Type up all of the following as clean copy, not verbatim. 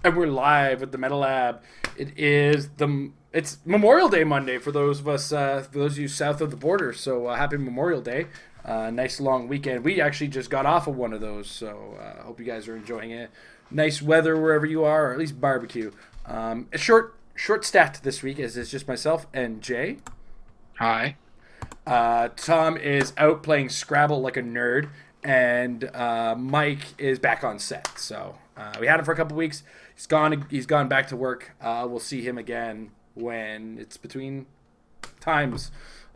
And we're live at the Metal Lab. It's Memorial Day Monday for those of us, for those of you south of the border. So happy Memorial Day! Nice long weekend. We actually just got off of one of those, so hope you guys are enjoying it. Nice weather wherever you are, or at least barbecue. A short stat this week is it's just myself and Jay. Hi. Tom is out playing Scrabble like a nerd, and Mike is back on set. So we had him for a couple weeks. He's gone. He's gone back to work. We'll see him again when it's between times.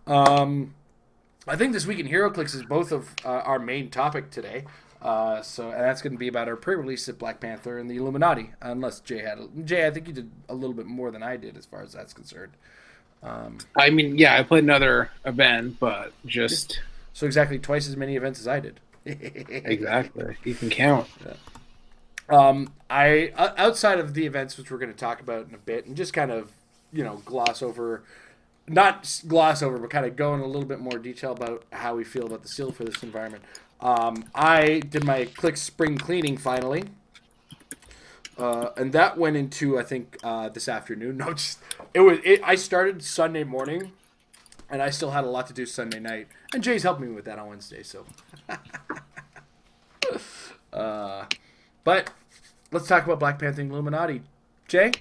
I think this week in HeroClix is both of our main topic today. And that's going to be about our pre-release of Black Panther and the Illuminati. Unless Jay, I think you did a little bit more than I did as far as that's concerned. I mean, yeah, I played another event, but Yeah. just So exactly twice as many events as I did. exactly. You can count. I outside of the events which we're going to talk about in a bit, and just kind of gloss over, not gloss over, but kind of go in a little bit more detail about how we feel about the seal for this environment. I did my Click spring cleaning finally, and that went into I think this afternoon. No, just it was. I started Sunday morning, and I still had a lot to do Sunday night. And Jay's helped me with that on Wednesday. So, but let's talk about Black Panther and Illuminati. Jay,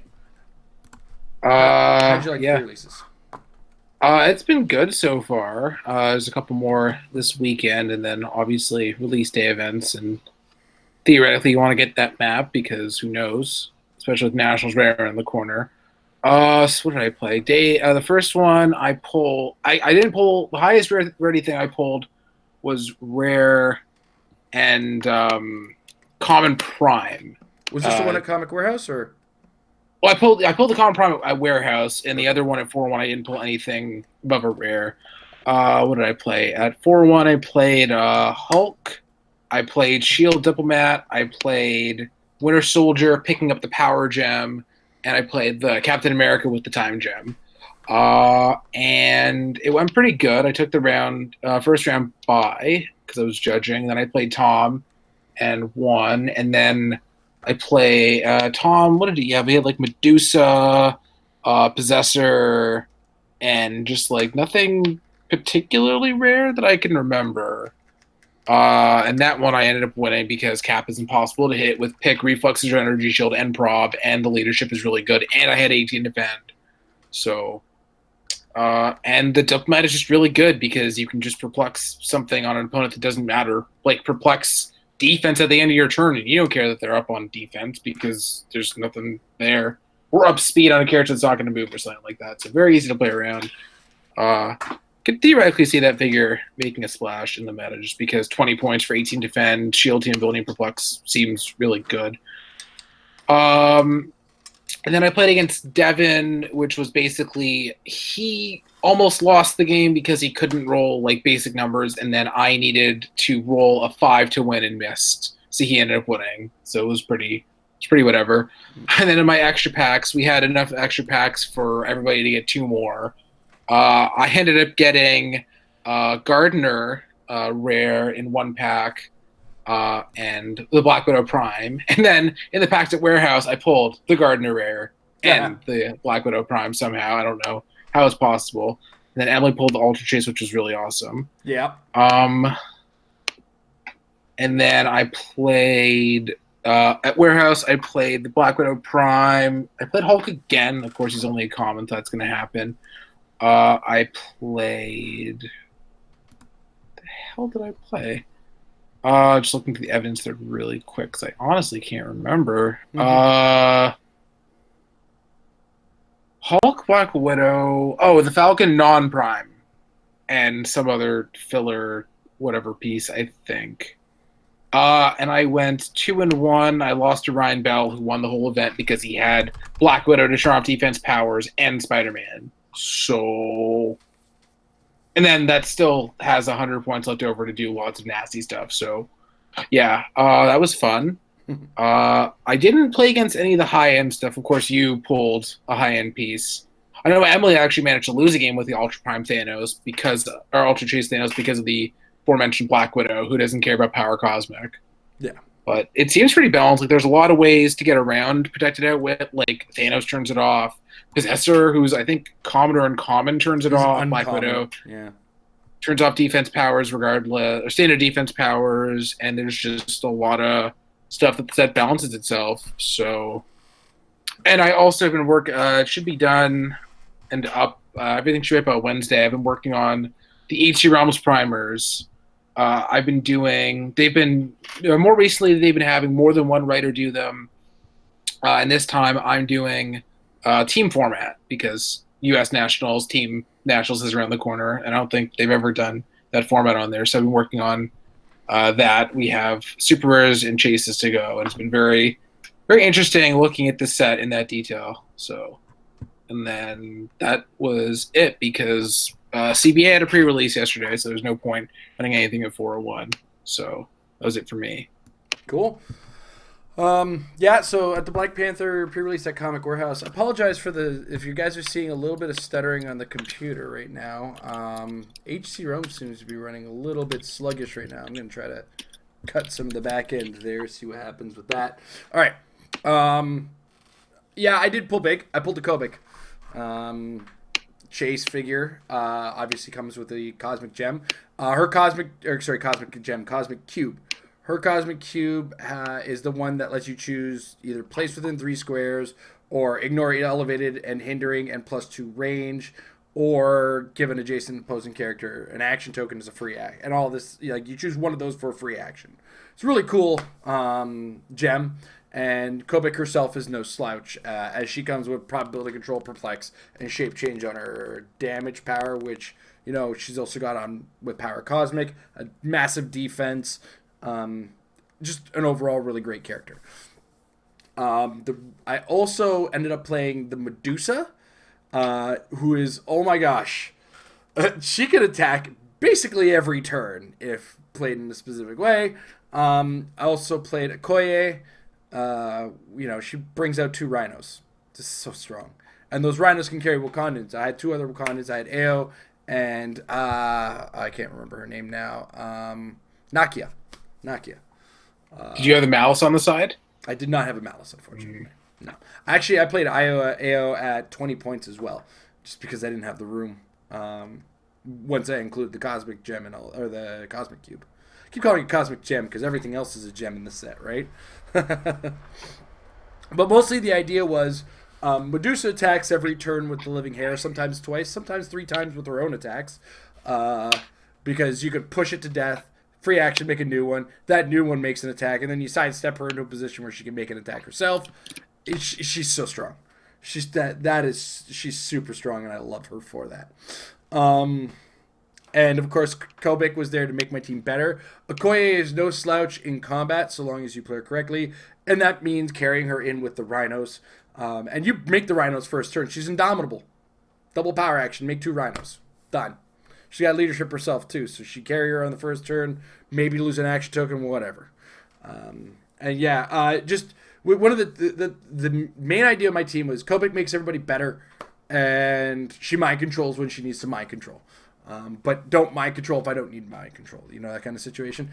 how'd you like the Yeah. pre-releases? It's been good so far. There's a couple more this weekend, and then obviously release day events. And theoretically, you want to get that map because who knows, especially with Nationals right around the corner. So what did I play? The first one I didn't pull the highest rarity thing I pulled was rare and common prime. Was this the one Uh, at Comic Warehouse or? Well, I pulled the common prime at warehouse, and the other one at 4-1 I didn't pull anything above a rare. What did I play at 4-1? I played Hulk. I played Shield Diplomat. I played Winter Soldier, picking up the Power Gem, and I played the Captain America with the Time Gem. And it went pretty good. I took the first round bye because I was judging. Then I played Tom and won, and then I play Tom. What did he have? He had like Medusa, Possessor, and just like nothing particularly rare that I can remember. And that one I ended up winning because Cap is impossible to hit with pick, Reflexes, or Energy Shield, and Prob, and the leadership is really good, and I had 18 defend. So, and the Diplomat is just really good because you can just perplex something on an opponent that doesn't matter. Like perplex defense at the end of your turn, and you don't care that they're up on defense because there's nothing there. Or up speed on a character that's not going to move or something like that. So very easy to play around. Could theoretically see that figure making a splash in the meta just because 20 points for 18 defend, shield team ability, and perplex seems really good. And then I played against Devin, which was basically he almost lost the game because he couldn't roll like basic numbers, and then I needed to roll a 5 to win and missed. So he ended up winning. So it's pretty whatever. And then in my extra packs, we had enough extra packs for everybody to get 2 more. I ended up getting Gardener rare in 1 pack, and the Black Widow Prime. And then in the packs at Warehouse, I pulled the Gardener Rare Yeah. and the Black Widow Prime somehow. I don't know how it's possible. And then Emily pulled the Ultra Chase, which was really awesome. Yeah. Um, and then I played at Warehouse. I played the Black Widow Prime. I played Hulk again. Of course, he's only a common, so that's going to happen. I played. What the hell did I play? Just looking through the evidence there really quick because I honestly can't remember. Hulk, Black Widow. Oh, the Falcon non-prime, and some other filler whatever piece I think. And I went 2-1. I lost to Ryan Bell, who won the whole event because he had Black Widow to turn off defense powers and Spider-Man. So, and then that still has 100 points left over to do lots of nasty stuff. So, yeah, that was fun. I didn't play against any of the high-end stuff. Of course, you pulled a high-end piece. I know Emily actually managed to lose a game with the Ultra Prime Thanos or Ultra Chase Thanos because of the aforementioned Black Widow, who doesn't care about Power Cosmic. Yeah. But it seems pretty balanced. Like there's a lot of ways to get around protected outwit. Like Thanos turns it off. Possessor, who's I think common or uncommon, turns it He's off. Black uncommon. Widow Yeah. turns off defense powers regardless, or standard defense powers, and there's just a lot of stuff that balances itself. So, and I also have been it should be done and up. Everything should be up on Wednesday. I've been working on the HC Realms primers. I've been doing. They've been more recently. They've been having more than one writer do them, and this time I'm doing team format because U.S. Nationals team Nationals is around the corner, and I don't think they've ever done that format on there. So I've been working on that. We have super rares and chases to go, and it's been very, very interesting looking at the set in that detail. So, and then that was it because CBA had a pre-release yesterday, so there's no point running anything at 401. So that was it for me. Cool. Yeah, so at the Black Panther pre-release at Comic Warehouse, I apologize for if you guys are seeing a little bit of stuttering on the computer right now. HC Rome seems to be running a little bit sluggish right now. I'm going to try to cut some of the back end there, see what happens with that. All right. Yeah, I did pull big. I pulled the Kobik. Chase figure obviously comes with the Cosmic Gem. Cosmic Cube. Her Cosmic Cube is the one that lets you choose either place within 3 squares or ignore elevated and hindering and +2 range, or give an adjacent opposing character an action token as a free act. And all this, you choose one of those for a free action. It's a really cool gem. And Kobik herself is no slouch, as she comes with probability control, perplex, and shape change on her damage power, which, she's also got on with power cosmic, a massive defense, just an overall really great character. I also ended up playing the Medusa, who is, oh my gosh, she can attack basically every turn if played in a specific way. I also played Okoye. She brings out 2 rhinos. This is so strong. And those rhinos can carry Wakandans. I had 2 other Wakandans. I had Ao and I can't remember her name now. Nakia. Did you have the Malice on the side? I did not have a Malice, unfortunately. No. Actually, I played Ao at 20 points as well, just because I didn't have the room. Once I include the Cosmic Gem or the Cosmic Cube. I keep calling it Cosmic Gem because everything else is a gem in the set, right? But mostly the idea was Medusa attacks every turn with the living hair, sometimes twice, sometimes 3 times with her own attacks, because you could push it to death, free action, make a new one. That new one makes an attack, and then you sidestep her into a position where she can make an attack herself. She's so strong. She's super strong, and I love her for that. And of course, Kobik was there to make my team better. Okoye is no slouch in combat, so long as you play her correctly, and that means carrying her in with the rhinos. And you make the rhinos first turn. She's indomitable. Double power action, make 2 rhinos. Done. She got leadership herself too, so she carry her on the first turn, maybe lose an action token, whatever. Just one of the main idea of my team was Kobik makes everybody better, and she mind controls when she needs to mind control. But don't mind control if I don't need mind control. That kind of situation.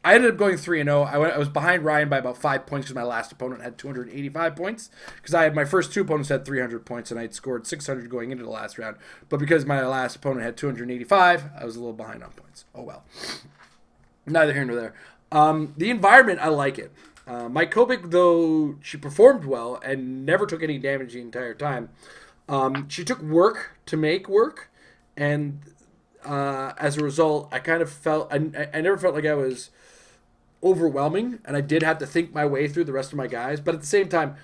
I ended up going 3-0. I was behind Ryan by about 5 points because my last opponent had 285 points. Because I had my first 2 opponents had 300 points, and I had scored 600 going into the last round. But because my last opponent had 285, I was a little behind on points. Oh well. Neither here nor there. The environment, I like it. My Kobik, though she performed well and never took any damage the entire time, she took work to make work. And as a result, I kind of felt I never felt like I was overwhelming, and I did have to think my way through the rest of my guys. But at the same time,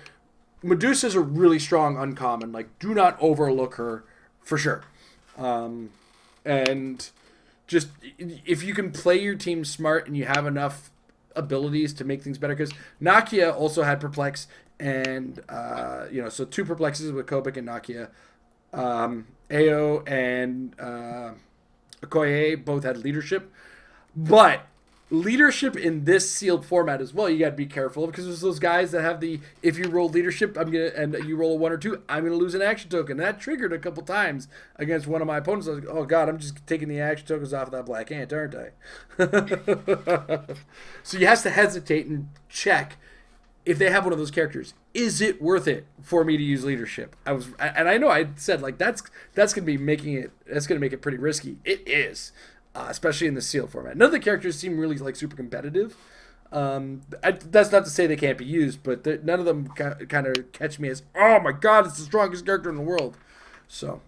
Medusa's a really strong uncommon. Like, do not overlook her for sure. And just if you can play your team smart and you have enough abilities to make things better, because Nakia also had perplex, and so 2 perplexes with Kobik and Nakia. Ao and Okoye both had leadership, but leadership in this sealed format as well, you got to be careful because there's those guys that have the if you roll leadership, I'm gonna and you roll a 1 or 2, I'm gonna lose an action token. That triggered a couple times against one of my opponents. I was like, oh god, I'm just taking the action tokens off of that black ant, aren't I? So you have to hesitate and check if they have one of those characters. Is it worth it for me to use leadership? And I know I said like that's gonna be making it that's gonna make it pretty risky. It is. Especially in the sealed format. None of the characters seem really like super competitive. That's not to say they can't be used, but none of them kind of catch me as, oh my god, it's the strongest character in the world. So,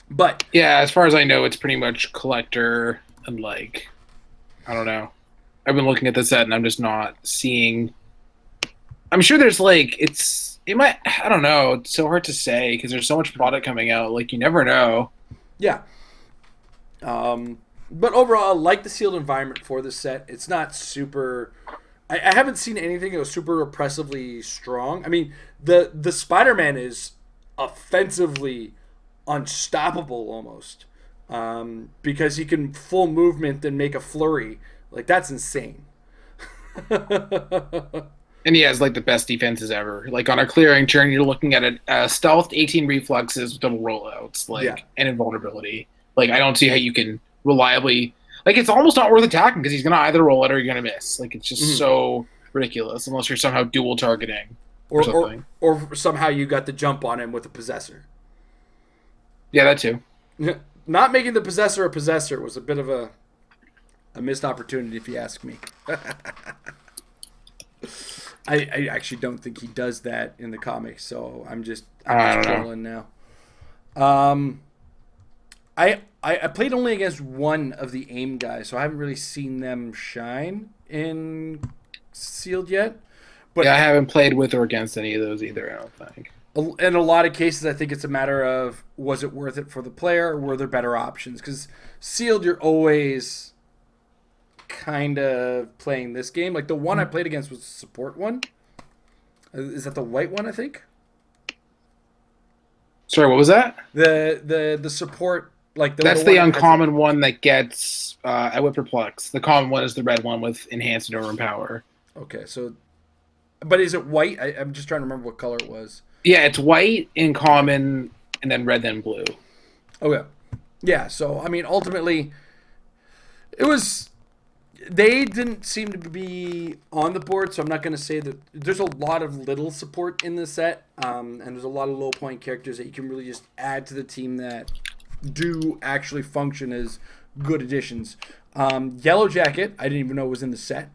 but yeah, as far as I know, it's pretty much collector and like, I don't know. I've been looking at the set and I'm just not seeing. I'm sure there's like it might. I don't know. It's so hard to say because there's so much product coming out. Like you never know. Yeah. But overall, I like the sealed environment for this set. It's not super. I haven't seen anything that was super oppressively strong. I mean, the Spider-Man is offensively unstoppable almost, because he can full movement and make a flurry. Like that's insane. And he has like the best defenses ever. Like on a clearing turn, you're looking at a stealth, 18 reflexes, double rollouts, and invulnerability. Like I don't see how you can reliably, like it's almost not worth attacking because he's gonna either roll it or you're gonna miss. Like it's just so ridiculous unless you're somehow dual targeting or something. Or somehow you got the jump on him with a possessor. Yeah, that too. Not making the possessor a possessor was a bit of a missed opportunity, if you ask me. I actually don't think he does that in the comics, so I'm just trolling now. I played only against one of the AIM guys, so I haven't really seen them shine in sealed yet. But yeah, I haven't played with or against any of those either, I don't think. In a lot of cases, I think it's a matter of was it worth it for the player or were there better options? Because sealed, you're always kind of playing this game. Like the one I played against was the support one. Is that the white one, I think? Sorry, what was that? The support... That's the uncommon one that gets a Whip Perplex. The common one is the red one with Enhanced and Overpower. Okay, so... But is it white? I'm just trying to remember what color it was. Yeah, it's white in common, and then red, then blue. Okay. Yeah, so, I mean, ultimately, it was... They didn't seem to be on the board, so I'm not going to say that... There's a lot of little support in the set, and there's a lot of low-point characters that you can really just add to the team that... do actually function as good additions. Yellow Jacket, I didn't even know was in the set.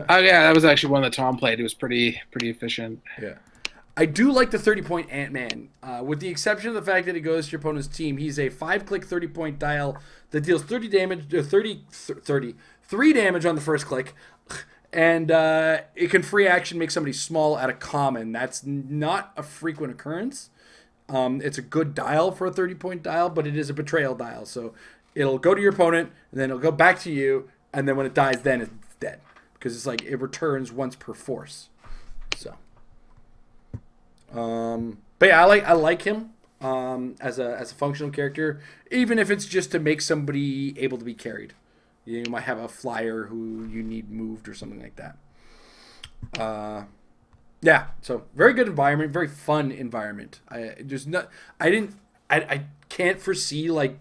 Oh yeah, that was actually one that Tom played. It was pretty efficient. Yeah, I do like the 30-point Ant-Man, with the exception of the fact that it goes to your opponent's team. He's a 5-click 30-point dial that deals 3 damage on the first click. And it can free action make somebody small at a common. That's not a frequent occurrence. It's a good dial for a 30-point dial, but it is a betrayal dial. So it'll go to your opponent, and then it'll go back to you, and then when it dies, then it's dead. Because it's like it returns once per force. So, but yeah, I like him as a functional character, even if it's just to make somebody able to be carried. You might have a flyer who you need moved or something like that. Yeah, so very good environment, very fun environment. I can't foresee like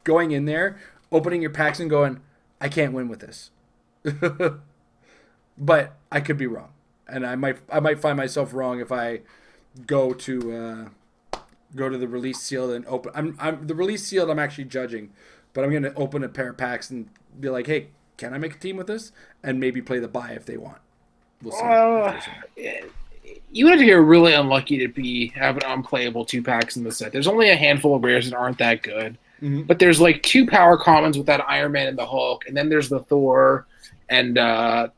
going in there, opening your packs and going, I can't win with this. But I could be wrong, and I might find myself wrong if I go to the release sealed and open. I'm the release sealed. I'm actually judging. But I'm going to open a pair of packs and be like, hey, can I make a team with this? And maybe play the buy if they want. We'll see. You would have to get really unlucky to have an unplayable 2-packs in the set. There's only a handful of rares that aren't that good. Mm-hmm. But there's like 2 power commons with that Iron Man and the Hulk. And then there's the Thor and,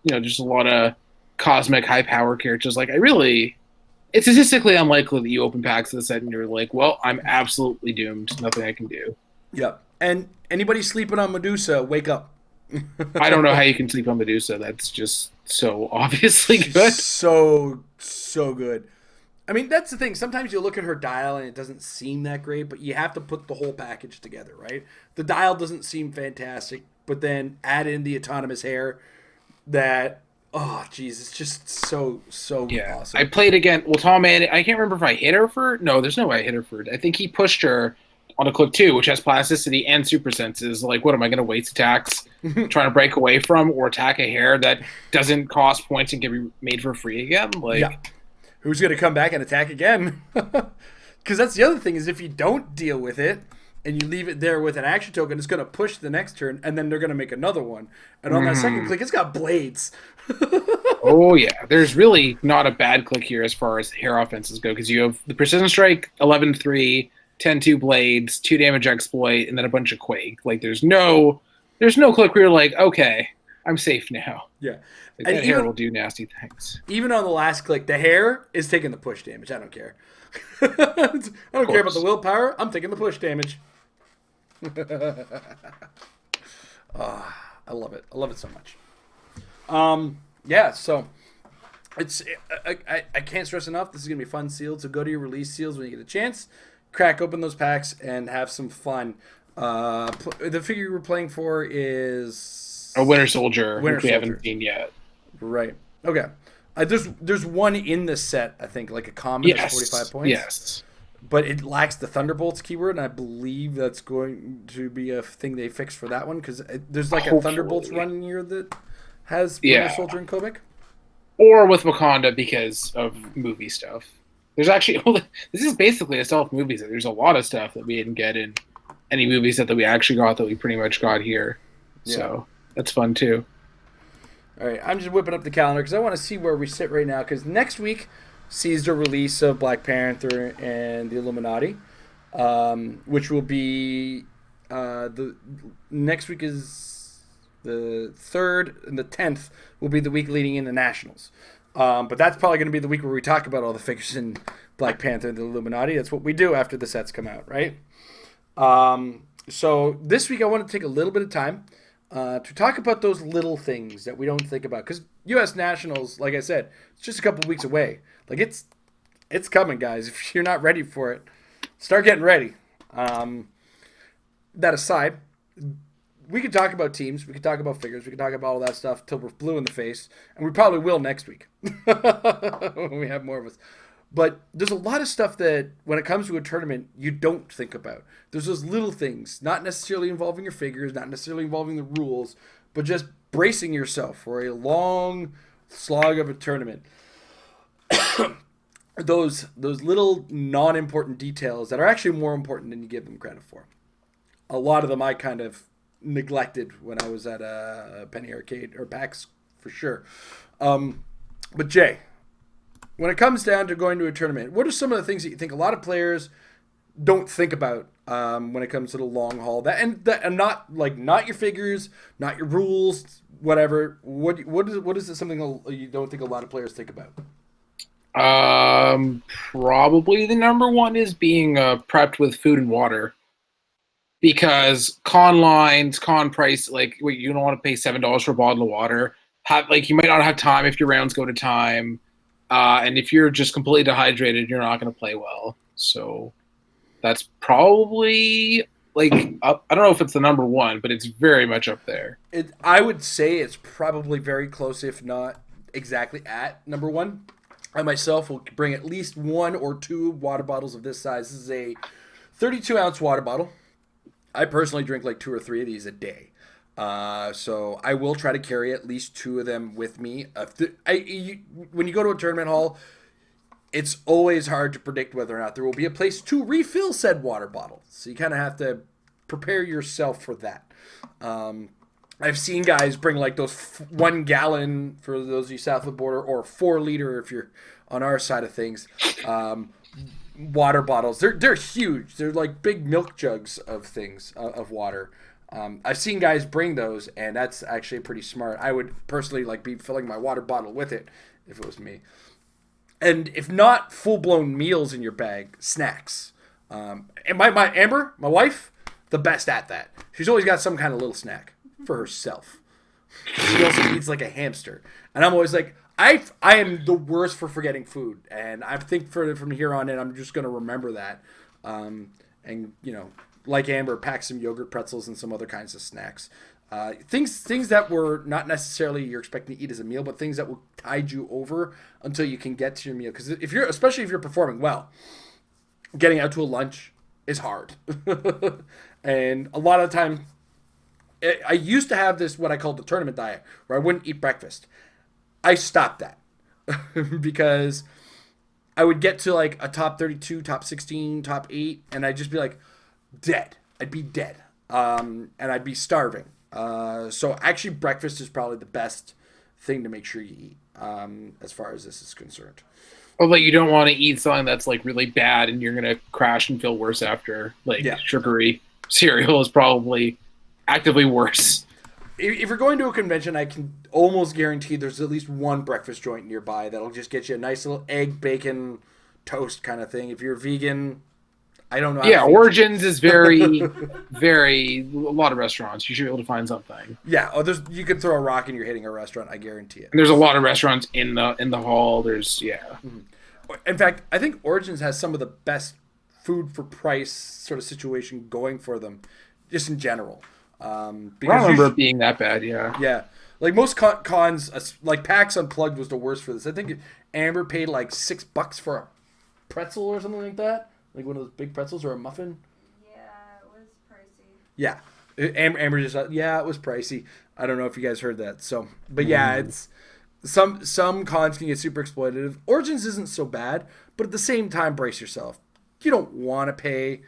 just a lot of cosmic high power characters. Like it's statistically unlikely that you open packs in the set and you're like, well, I'm absolutely doomed. Nothing I can do. Yep. And anybody sleeping on Medusa, wake up. I don't know how you can sleep on Medusa. That's just so obviously good. So good. I mean, that's the thing. Sometimes you look at her dial and it doesn't seem that great, but you have to put the whole package together, right? The dial doesn't seem fantastic, but then add in the autonomous hair that, oh, geez, it's just so Yeah, awesome. I played again. Well, Tom, man, I can't remember if I hit her for. No, there's no way I hit her for. I think he pushed her on a clip too, which has plasticity and super senses. Like, what am I going to waste attacks trying to break away from or attack a hair that doesn't cost points and can be made for free again? Like, Yeah. Who's going to come back and attack again? Because that's the other thing is if you don't deal with it and you leave it there with an action token, it's going to push the next turn, and then they're going to make another one. And on that second click, it's got blades. oh yeah, there's really not a bad click here as far as hair offenses go because you have the precision strike, 11-3, 10-2 blades, 2 damage exploit, and then a bunch of quake. Like there's no click where you're like, okay, I'm safe now. Yeah. Like, And that hair will do nasty things. even on the last click, the hair is taking the push damage. I don't care. I don't care about the willpower. I'm taking the push damage. I love it. I love it so much. Yeah, so I can't stress enough. This is gonna be fun sealed. So go to your release seals when you get a chance. Crack open those packs and have some fun. The figure we're playing for is A Winter Soldier, Winter which we Soldier. haven't seen yet. Right. Okay. There's one in this set, I think, like a common that's 45 points. Yes. But it lacks the Thunderbolts keyword, and I believe that's going to be a thing they fix for that one because there's like a Hopefully. Thunderbolts run in here that has Yeah. Winter Soldier and Kobik. Or with Wakanda because of movie stuff. There's actually this is basically a stealth movie set. There's a lot of stuff that we didn't get in any movie set that we actually got that we pretty much got here. Yeah. So that's fun too. All right, I'm just whipping up the calendar because I want to see where we sit right now because next week sees the release of Black Panther and the Illuminati, which will be the next week is the 3rd and the 10th will be the week leading into Nationals. But that's probably going to be the week where we talk about all the figures in Black Panther and the Illuminati. That's what we do after the sets come out, right? So this week I want to take a little bit of time to talk about those little things that we don't think about. Because U.S. Nationals, like I said, it's just a couple weeks away. Like it's coming, guys. If you're not ready for it, start getting ready. That aside, we could talk about teams. We could talk about figures. We could talk about all that stuff till we're blue in the face. And we probably will next week when we have more of us. But there's a lot of stuff that when it comes to a tournament, you don't think about. There's those little things, not necessarily involving your figures, not necessarily involving the rules, but just bracing yourself for a long slog of a tournament. those little non-important details that are actually more important than you give them credit for. A lot of them I kind of neglected when I was at a Penny Arcade or PAX for sure. But Jay, when it comes down to going to a tournament, what are some of the things that you think a lot of players don't think about when it comes to the long haul? And not your figures, not your rules, whatever. What is it something you don't think a lot of players think about? Probably the number one is being prepped with food and water. Because con lines, con price, like you don't want to pay $7 for a bottle of water. You might not have time if your rounds go to time. And if you're just completely dehydrated, you're not going to play well. So that's probably up. I don't know if it's the number one, but it's very much up there. I would say it's probably very close, if not exactly at number one. I myself will bring at least 1 or 2 water bottles of this size. This is a 32-ounce water bottle. I personally drink like 2 or 3 of these a day. So I will try to carry at least 2 of them with me. When you go to a tournament hall, it's always hard to predict whether or not there will be a place to refill said water bottle. So you kind of have to prepare yourself for that. I've seen guys bring like those 1 gallon for those of you south of the border, or 4 liter if you're on our side of things. Water bottles. They're huge. They're like big milk jugs of things of water. I've seen guys bring those, and that's actually pretty smart. I would personally be filling my water bottle with it if it was me. And if not full-blown meals in your bag, snacks. And my Amber, my wife, the best at that. She's always got some kind of little snack for herself. She also eats like a hamster. And I'm always like, I am the worst for forgetting food, and I think from here on in, I'm just going to remember that. And like Amber, pack some yogurt pretzels and some other kinds of snacks. Things that were not necessarily you're expecting to eat as a meal, but things that will tide you over until you can get to your meal. Because especially if you're performing well, getting out to a lunch is hard, and a lot of the time, I used to have this what I called the tournament diet, where I wouldn't eat breakfast. I stopped that because I would get to like a top 32, top 16, top 8, and I'd just be like dead. I'd be dead. And I'd be starving. So actually breakfast is probably the best thing to make sure you eat as far as this is concerned. Oh, but you don't want to eat something that's like really bad and you're going to crash and feel worse after. Like sugary cereal is probably actively worse. If you're going to a convention, I can almost guarantee there's at least one breakfast joint nearby that'll just get you a nice little egg, bacon, toast kind of thing. If you're vegan, I don't know. Yeah, Origins is very, very, a lot of restaurants. You should be able to find something. Yeah, you could throw a rock and you're hitting a restaurant. I guarantee it. And there's a lot of restaurants in the hall. There's, Mm-hmm. In fact, I think Origins has some of the best food for price sort of situation going for them, just in general. I remember it being that bad, yeah. Yeah. Like most cons, like PAX Unplugged was the worst for this. I think Amber paid like $6 for a pretzel or something like that. Like one of those big pretzels or a muffin. Yeah, it was pricey. Yeah. Amber just thought, yeah, it was pricey. I don't know if you guys heard that. So, but yeah, it's some cons can get super exploitative. Origins isn't so bad, but at the same time, brace yourself. You don't want to pay,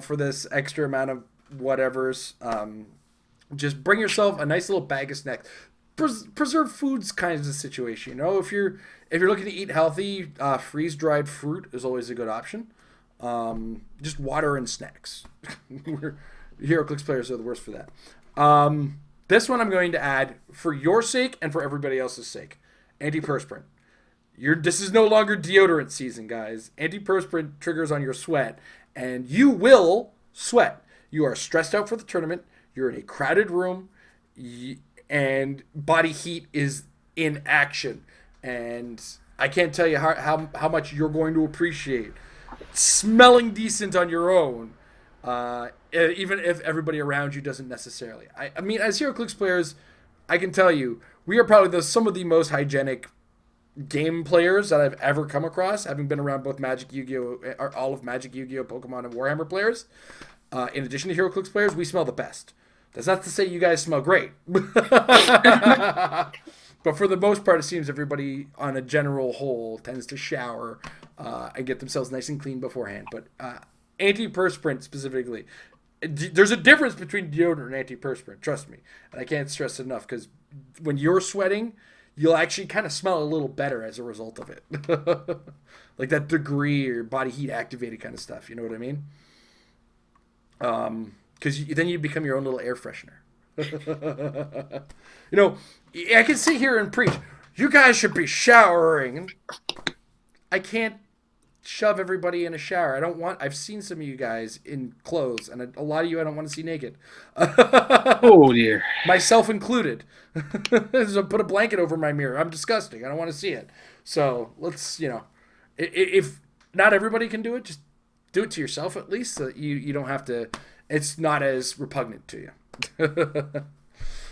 for this extra amount of whatever's. Just bring yourself a nice little bag of snacks. Preserve foods kinds of situation. If you're looking to eat healthy, freeze dried fruit is always a good option. Just water and snacks. HeroClix players are the worst for that. This one I'm going to add for your sake and for everybody else's sake. Antiperspirant. This is no longer deodorant season, guys. Antiperspirant triggers on your sweat, and you will sweat. You are stressed out for the tournament. You're in a crowded room, and body heat is in action. And I can't tell you how much you're going to appreciate smelling decent on your own, even if everybody around you doesn't necessarily. I mean, as HeroClix players, I can tell you, we are probably some of the most hygienic game players that I've ever come across, having been around both Magic, Yu-Gi-Oh, or all of Magic, Yu-Gi-Oh, Pokemon, and Warhammer players. In addition to HeroClix players, we smell the best. That's not to say you guys smell great. But for the most part, it seems everybody on a general whole tends to shower and get themselves nice and clean beforehand. But antiperspirant specifically, there's a difference between deodorant and antiperspirant, trust me. And I can't stress it enough, because when you're sweating, you'll actually kind of smell a little better as a result of it. Like that degree or body heat activated kind of stuff, you know what I mean? Because then you become your own little air freshener. I can sit here and preach, you guys should be showering. I can't shove everybody in a shower. I've seen some of you guys in clothes, and a lot of you I don't want to see naked. Oh dear. Myself included. So put a blanket over my mirror. I'm disgusting. I don't want to see it. So let's, if not everybody can do it, just do it to yourself at least, so that you don't have to, it's not as repugnant to you.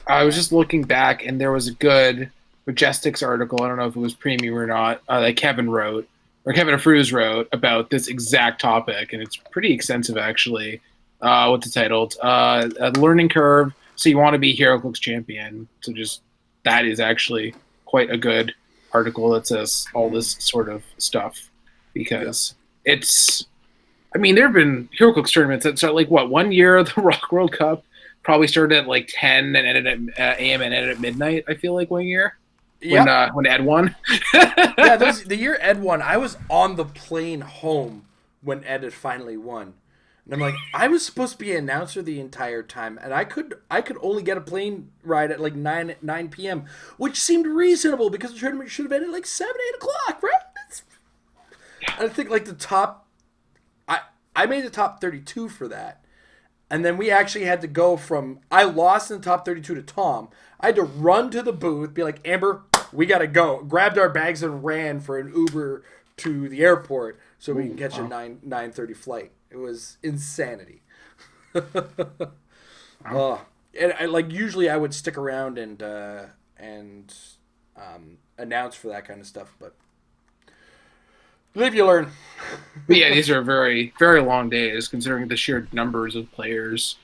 I was just looking back, and there was a good Majestics article, I don't know if it was premium or not, that Kevin wrote, or Kevin Afruz wrote, about this exact topic, and it's pretty extensive actually. What's it titled? A Learning Curve, so you want to be HeroClix champion. So just, that is actually quite a good article that says all this sort of stuff, because it's, I mean, there have been HeroClix tournaments that start, like, 1 year, the Rock World Cup probably started at like 10 and ended at a.m. and ended at midnight, I feel like, 1 year. Yep. When Ed won. Yeah, the year Ed won, I was on the plane home when Ed had finally won. And I'm like, I was supposed to be an announcer the entire time, and I could only get a plane ride at like 9 p.m., which seemed reasonable because the tournament should have ended like 7, 8 o'clock, right? I think like the top, I made the top 32 for that. And then we actually had to go from, I lost in the top 32 to Tom. I had to run to the booth, be like, Amber, we got to go. Grabbed our bags and ran for an Uber to the airport so we can catch a 9:30 flight. It was insanity. And usually I would stick around and announce for that kind of stuff, but live you learn. But yeah, these are very, very long days considering the sheer numbers of players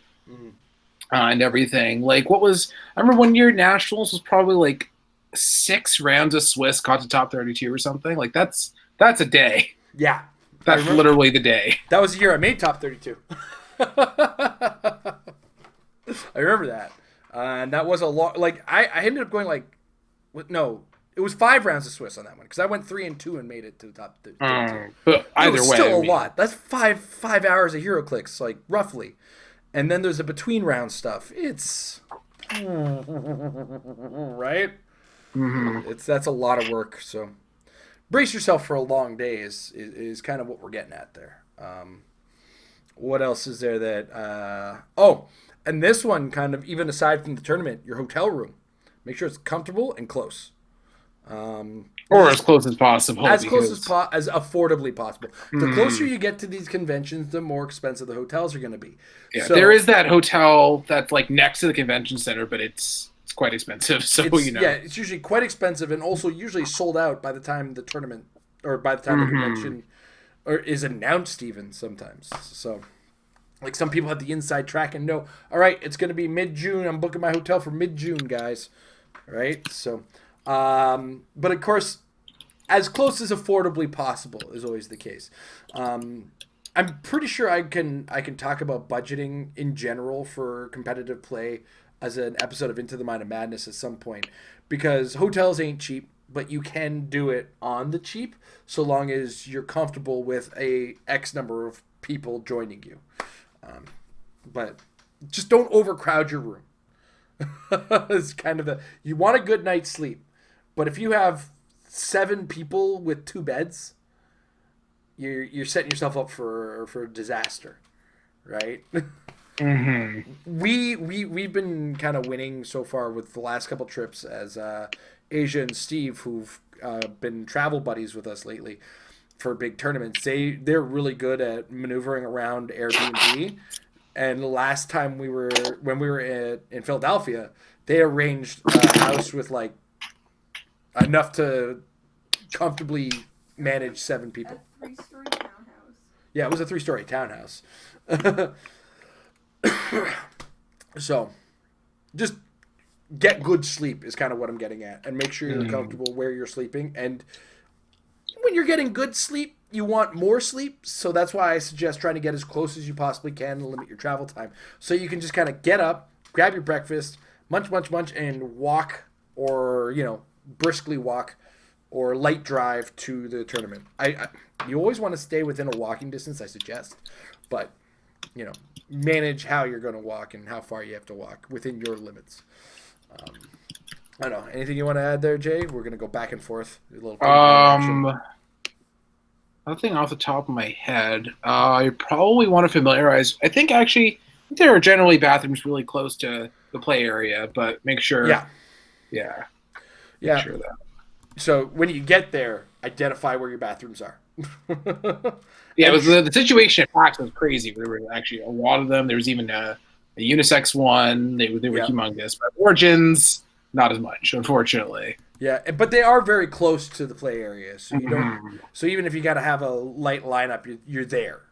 and everything. Like, I remember one year Nationals was probably like 6 rounds of Swiss got to top 32 or something. Like, that's a day. Yeah. That's literally the day. That was the year I made top 32. I remember that. And that was a lot. Like, I ended up going it was 5 rounds of Swiss on that one because I went 3-2 and made it to the top 32. But either it was way, still a lot. That's five hours of hero clicks, like roughly. And then there's the between round stuff. It's right. That's a lot of work. So brace yourself for a long day is kind of what we're getting at there. What else is there that? And this one kind of, even aside from the tournament, your hotel room, make sure it's comfortable and close. Or as close as possible. As affordably possible. The closer you get to these conventions, the more expensive the hotels are going to be. Yeah, so, there is that hotel that's like next to the convention center, but it's quite expensive. So yeah, it's usually quite expensive and also usually sold out by the time the tournament or by the time the convention is announced even sometimes. So. Like some people have the inside track and know, all right, it's going to be mid-June. I'm booking my hotel for mid-June, guys. Right? So, but of course, as close as affordably possible is always the case. I'm pretty sure I can talk about budgeting in general for competitive play as an episode of Into the Mind of Madness at some point, because hotels ain't cheap, but you can do it on the cheap so long as you're comfortable with a X number of people joining you. But just don't overcrowd your room. It's kind of you want a good night's sleep, but if you have 7 people with 2 beds, you're setting yourself up for disaster, right? We've been kind of winning so far with the last couple trips as Asia and Steve, who've been travel buddies with us lately for big tournaments. They're really good at maneuvering around Airbnb. And the last time when we were in Philadelphia, they arranged a house with like enough to comfortably manage 7 people. A 3-story townhouse. Yeah, it was a 3-story townhouse. So, just get good sleep is kind of what I'm getting at, and make sure you're comfortable where you're sleeping. And when you're getting good sleep, you want more sleep, so that's why I suggest trying to get as close as you possibly can and limit your travel time. So you can just kind of get up, grab your breakfast, munch, and walk, or, briskly walk, or light drive to the tournament. You always want to stay within a walking distance, I suggest, but, manage how you're going to walk and how far you have to walk within your limits. I don't know. Anything you want to add there, Jay? We're going to go back and forth. A little nothing off the top of my head. You probably want to familiarize. I think there are generally bathrooms really close to the play area, but make sure. Yeah. Make sure that. So when you get there, identify where your bathrooms are. Yeah, it was the situation at PAX was crazy. There were actually a lot of them. There was even a unisex one. They were humongous. But Origins, not as much, unfortunately. Yeah, but they are very close to the play area, so you don't. So even if you got to have a light lineup, you're there.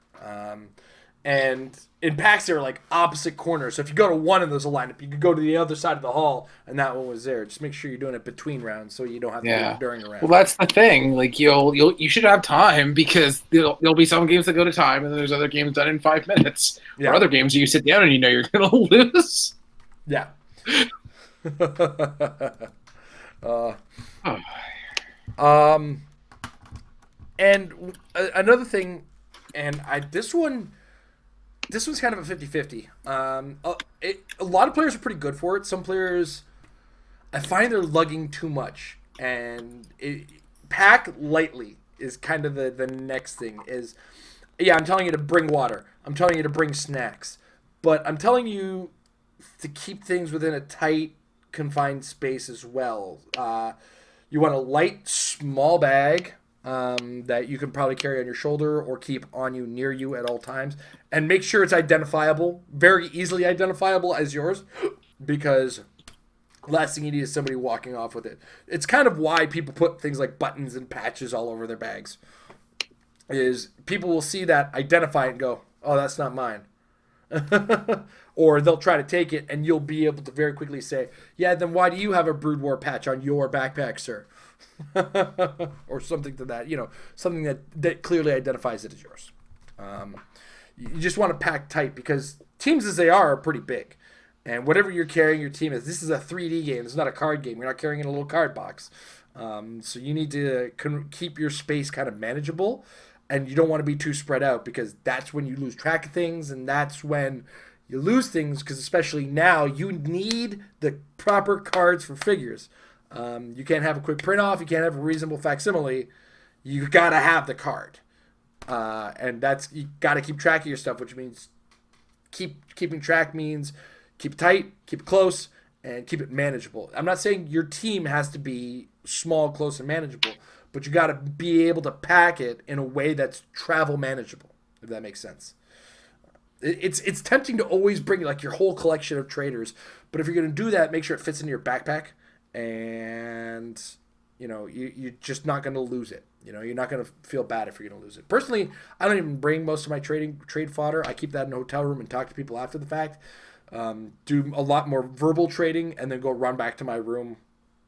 And in PAX, they were like opposite corners. So if you go to one and there's a lineup, you could go to the other side of the hall, and that one was there. Just make sure you're doing it between rounds, so you don't have to do it during a round. Well, that's the thing. Like you should have time, because there'll be some games that go to time, and then there's other games done in 5 minutes. Yeah. Or other games you sit down and you're gonna lose. Yeah. And another thing, and this one's kind of a 50-50. A lot of players are pretty good for it. Some players, I find they're lugging too much, and pack lightly is kind of the next thing. I'm telling you to bring water. I'm telling you to bring snacks, but I'm telling you to keep things within a tight, confined space as well. You want a light, small bag that you can probably carry on your shoulder or keep on you, near you at all times. And make sure it's identifiable, very easily identifiable as yours, because last thing you need is somebody walking off with it. It's kind of why people put things like buttons and patches all over their bags. Is people will see that, identify it, and go, "Oh, that's not mine." Or they'll try to take it, and you'll be able to very quickly say, "Yeah, then why do you have a Brood War patch on your backpack, sir?" Or something to that, something that clearly identifies it as yours. You just want to pack tight because teams as they are pretty big. And whatever you're carrying your team is, this is a 3D game. It's not a card game. You're not carrying in a little card box. So you need to keep your space kind of manageable. And you don't want to be too spread out because that's when you lose track of things. And that's when you lose things because especially now you need the proper cards for figures. You can't have a quick print off. You can't have a reasonable facsimile. You got to have the card. And you got to keep track of your stuff, which means keeping track means keep it tight, keep it close, and keep it manageable. I'm not saying your team has to be small, close, and manageable, but you got to be able to pack it in a way that's travel manageable, if that makes sense. It's tempting to always bring like your whole collection of traders, but if you're going to do that, make sure it fits into your backpack, and you're just not going to lose it. You're not going to feel bad if you're going to lose it. Personally, I don't even bring most of my trade fodder. I keep that in a hotel room and talk to people after the fact. Do a lot more verbal trading and then go run back to my room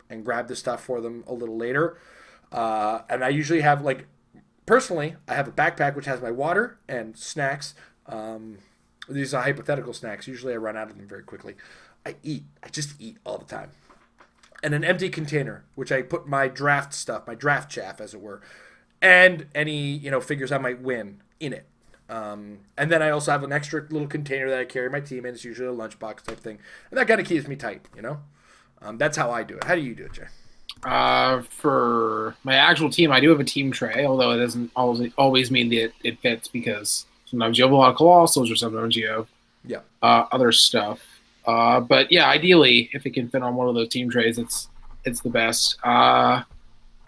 and grab the stuff for them a little later. And I usually have personally, I have a backpack which has my water and snacks. These are hypothetical snacks. Usually I run out of them very quickly. I just eat all the time. And an empty container, which I put my draft stuff, my draft chaff, as it were, and any figures I might win in it. And then I also have an extra little container that I carry my team in. It's usually a lunchbox type thing, and that kind of keeps me tight. That's how I do it. How do you do it, Jay? For my actual team, I do have a team tray, although it doesn't always mean that it fits because sometimes you have a lot of colossals or sometimes you have other stuff. But yeah, ideally, if it can fit on one of those team trays, it's the best. I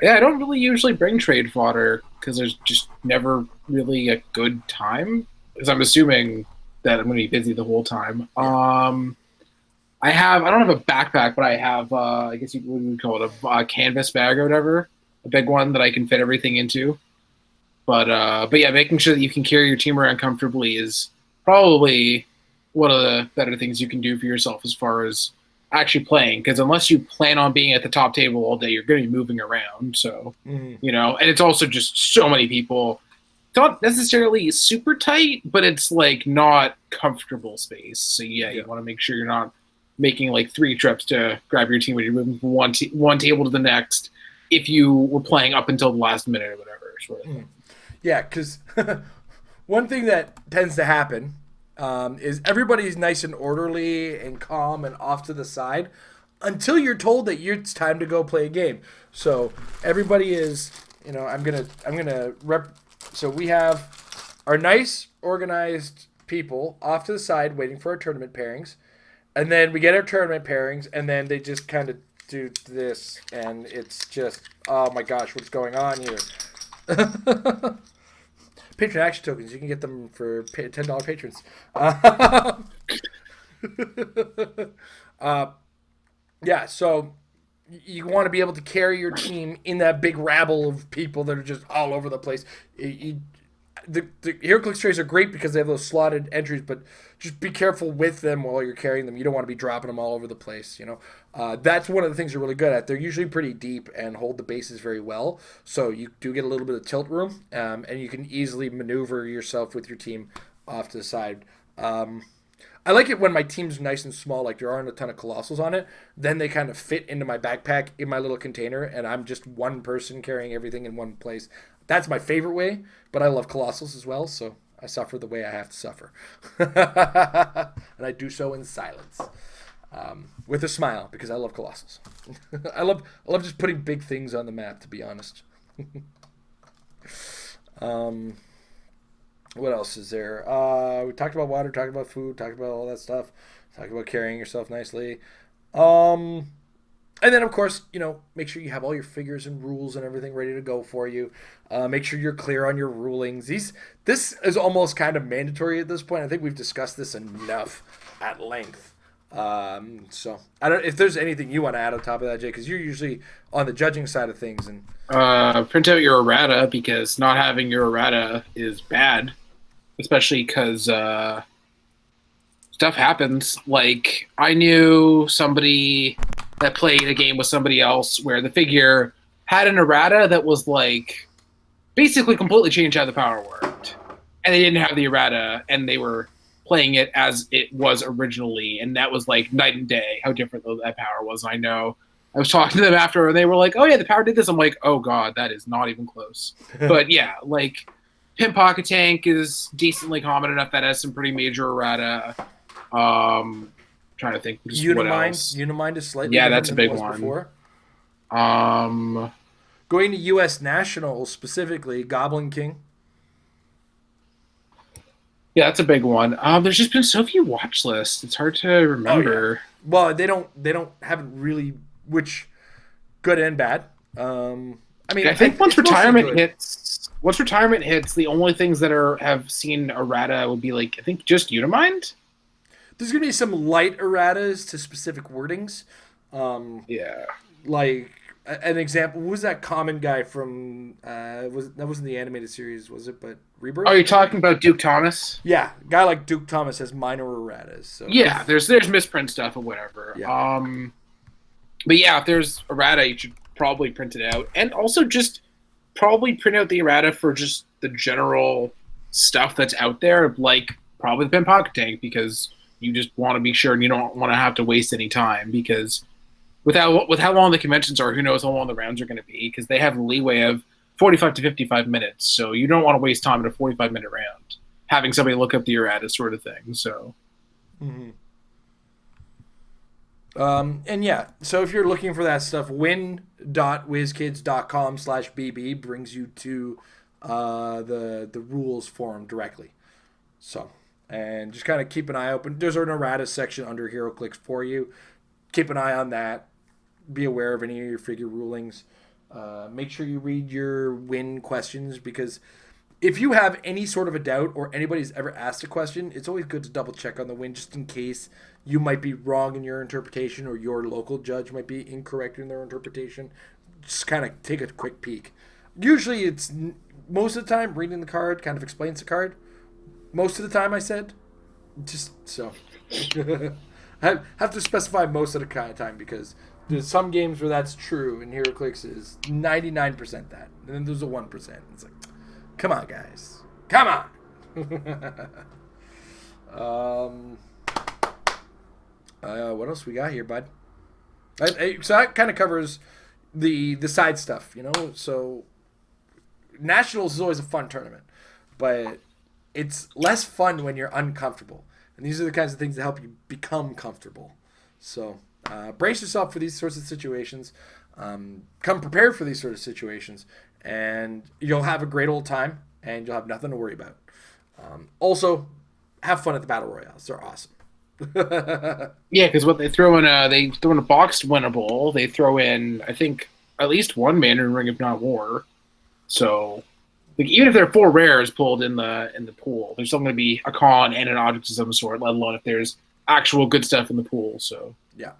don't really usually bring trade fodder because there's just never really a good time because I'm assuming that I'm going to be busy the whole time. I don't have a backpack, but I have, I guess you would call it a canvas bag or whatever, a big one that I can fit everything into. But yeah, making sure that you can carry your team around comfortably is probably one of the better things you can do for yourself as far as actually playing. Because unless you plan on being at the top table all day, you're going to be moving around. So, and it's also just so many people. It's not necessarily super tight, but it's not comfortable space. So yeah, you want to make sure you're not making 3 trips to grab your team when you're moving from one table to the next if you were playing up until the last minute or whatever sort of thing. Yeah, because one thing that tends to happen is everybody's nice and orderly and calm and off to the side until you're told that it's time to go play a game. So everybody is, so we have our nice, organized people off to the side waiting for our tournament pairings. And then we get our tournament pairings, and then they just kind of do this, and it's just, oh my gosh, what's going on here? Patron action tokens, you can get them for $10 patrons. Yeah, so you want to be able to carry your team in that big rabble of people that are just all over the place. The HeroClix trays are great because they have those slotted entries, but just be careful with them while you're carrying them. You don't want to be dropping them all over the place. That's one of the things they're really good at. They're usually pretty deep and hold the bases very well, so you do get a little bit of tilt room, and you can easily maneuver yourself with your team off to the side. I like it when my team's nice and small, like there aren't a ton of colossals on it. Then they kind of fit into my backpack in my little container, and I'm just one person carrying everything in one place. That's my favorite way, but I love colossals as well, so I suffer the way I have to suffer. And I do so in silence. With a smile, because I love colossals. I love just putting big things on the map, to be honest. What else is there? We talked about water, talked about food, talked about all that stuff. Talked about carrying yourself nicely. And then, of course, make sure you have all your figures and rules and everything ready to go for you. Make sure you're clear on your rulings. This is almost kind of mandatory at this point. I think we've discussed this enough at length. So I don't if there's anything you want to add on top of that, Jay, because you're usually on the judging side of things. And Print out your errata, because not having your errata is bad, especially because stuff happens. Like, I knew somebody that played a game with somebody else where the figure had an errata that was like basically completely changed how the power worked, and they didn't have the errata, and they were playing it as it was originally, and that was like night and day how different that power was. I know I was talking to them after, and they were like, "Oh yeah, the power did this." I'm like, "Oh god, that is not even close." But yeah, like Pimp Pocket Tank is decently common enough that has some pretty major errata. Trying to think just what else. Unimind is slightly that's a different big than it was one. before. Going to U.S. Nationals specifically, Goblin King. Yeah, that's a big one. There's just been so few watch lists. It's hard to remember. Oh, yeah. Well, they haven't really, which good and bad. I mean, I think once retirement hits, the only things that have seen errata would be like, I think just Unimind. There's gonna be some light erratas to specific wordings. Yeah. Like an example, who was that common guy from? That wasn't the animated series, was it? But Rebirth. Oh, you're talking about Duke Thomas? Yeah, a guy like Duke Thomas has minor erratas. So yeah, there's misprint stuff or whatever. Yeah. But yeah, if there's errata, you should probably print it out, and also just probably print out the errata for just the general stuff that's out there, like probably the Pimp Pocket Tank, because you just want to be sure and you don't want to have to waste any time, because with how long the conventions are, who knows how long the rounds are going to be, because they have a leeway of 45 to 55 minutes, so you don't want to waste time in a 45-minute round having somebody look up the errata sort of thing. So Mm-hmm. And yeah, so if you're looking for that stuff, win.wizkids.com/bb brings you to the rules forum directly. So, and just kind of keep an eye open. There's an errata section under HeroClix for you. Keep an eye on that. Be aware of any of your figure rulings. Make sure you read your win questions, because if you have any sort of a doubt or anybody's ever asked a question, it's always good to double check on the win, just in case you might be wrong in your interpretation or your local judge might be incorrect in their interpretation. Just kind of take a quick peek. Usually it's most of the time reading the card kind of explains the card. Most of the time, I said. Just so. I have to specify most of the kind of time, because there's some games where that's true, and HeroClix is 99% that. And then there's a 1%. It's like, come on, guys. Come on! What else we got here, bud? So that kind of covers the side stuff, So Nationals is always a fun tournament, but it's less fun when you're uncomfortable. And these are the kinds of things that help you become comfortable. So brace yourself for these sorts of situations. Come prepared for these sort of situations, and you'll have a great old time, and you'll have nothing to worry about. Also, have fun at the Battle Royales. They're awesome. yeah, because what they throw in a boxed winnable. They throw in, I think, at least one Mandarin Ring, if not more. So, like, even if there are 4 rares pulled in the pool, there's still going to be a con and an object of some sort, let alone if there's actual good stuff in the pool. So yeah.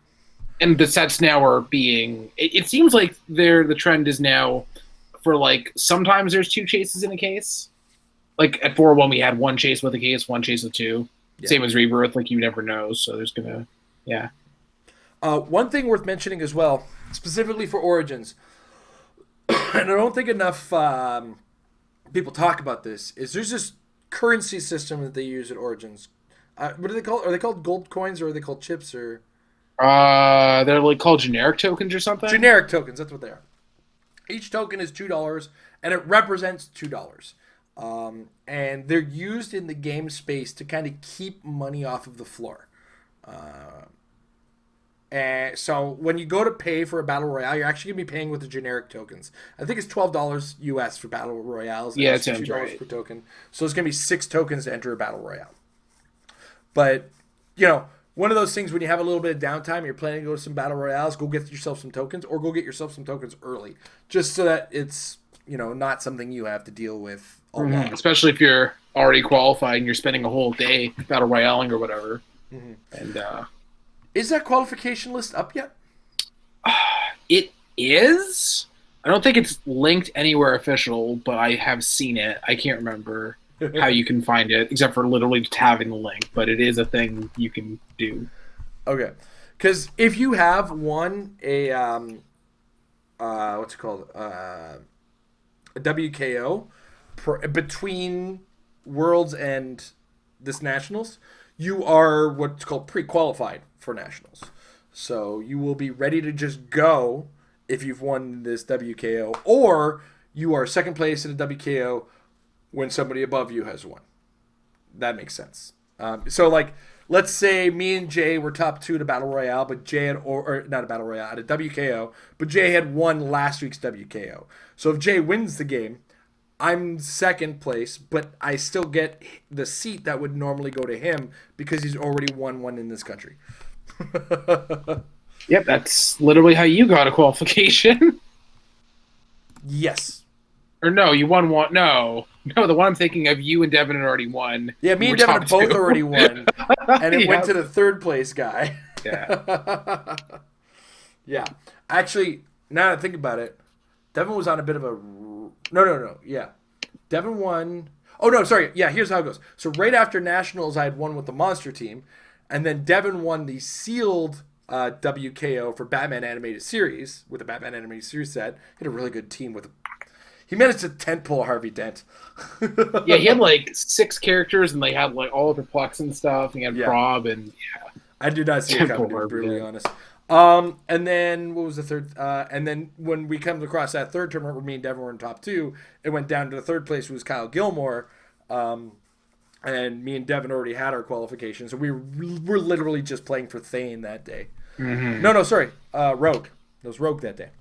And the sets now are being. It seems like the trend is now for, like, sometimes there's 2 chases in a case. Like at 4-1, we had 1 chase with a case, 1 chase with 2. Yeah. Same as Rebirth, like, you never know. So there's gonna, yeah. One thing worth mentioning as well, specifically for Origins, and I don't think enough people talk about this, is there's this currency system that they use at Origins. What are they called? Are they called gold coins, or are they called chips, or? They're like called generic tokens or something? Generic tokens, that's what they are. Each token is $2, and it represents $2. And they're used in the game space to kind of keep money off of the floor. And so when you go to pay for a battle royale, you're actually going to be paying with the generic tokens. I think it's $12 US for battle royales. Yeah, it's $2 right per token. So it's going to be 6 tokens to enter a battle royale. But, one of those things when you have a little bit of downtime, you're planning to go to some battle royales, go get yourself some tokens, or go get yourself some tokens early, just so that it's not something you have to deal with a lot. Especially if you're already qualified and you're spending a whole day battle royaling or whatever. And is that qualification list up yet? it is. I don't think it's linked anywhere official, but I have seen it. I can't remember how you can find it, except for literally just having the link. But it is a thing you can do. Okay, because if you have won a what's it called, a WKO between Worlds and this Nationals, you are what's called pre-qualified for Nationals. So you will be ready to just go if you've won this WKO, or you are second place in a WKO when somebody above you has won. That makes sense. So, like, let's say me and Jay were top 2 at a Battle Royale, but Jay had, or not a Battle Royale, at a WKO, but Jay had won last week's WKO. So if Jay wins the game, I'm second place, but I still get the seat that would normally go to him because he's already won one in this country. Yep, that's literally how you got a qualification. Yes. Or no, you won one. No, the one I'm thinking of, you and Devin had already won. Yeah, me and Devin have both already won, and it went to the third place guy. Yeah. Yeah. Actually, now that I think about it, Devin was on a bit of a... No. Yeah. Devin won... Oh, no, sorry. Yeah, here's how it goes. So right after Nationals, I had won with the Monster Team, and then Devin won the sealed WKO for Batman Animated Series with the Batman Animated Series set. He had a really good team with... He managed to tent pull Harvey Dent. Yeah, he had like 6 characters, and they had like all of the Plex and stuff. And he had Prob, and yeah. I did not see it coming, to be brutally honest. And then, what was the third? And then when we come across that third tournament where me and Devin were in top 2, it went down to the third place, who was Kyle Gilmore. And me and Devin already had our qualification. So we were literally just playing for Thane that day. Mm-hmm. No, sorry. Rogue. It was Rogue that day.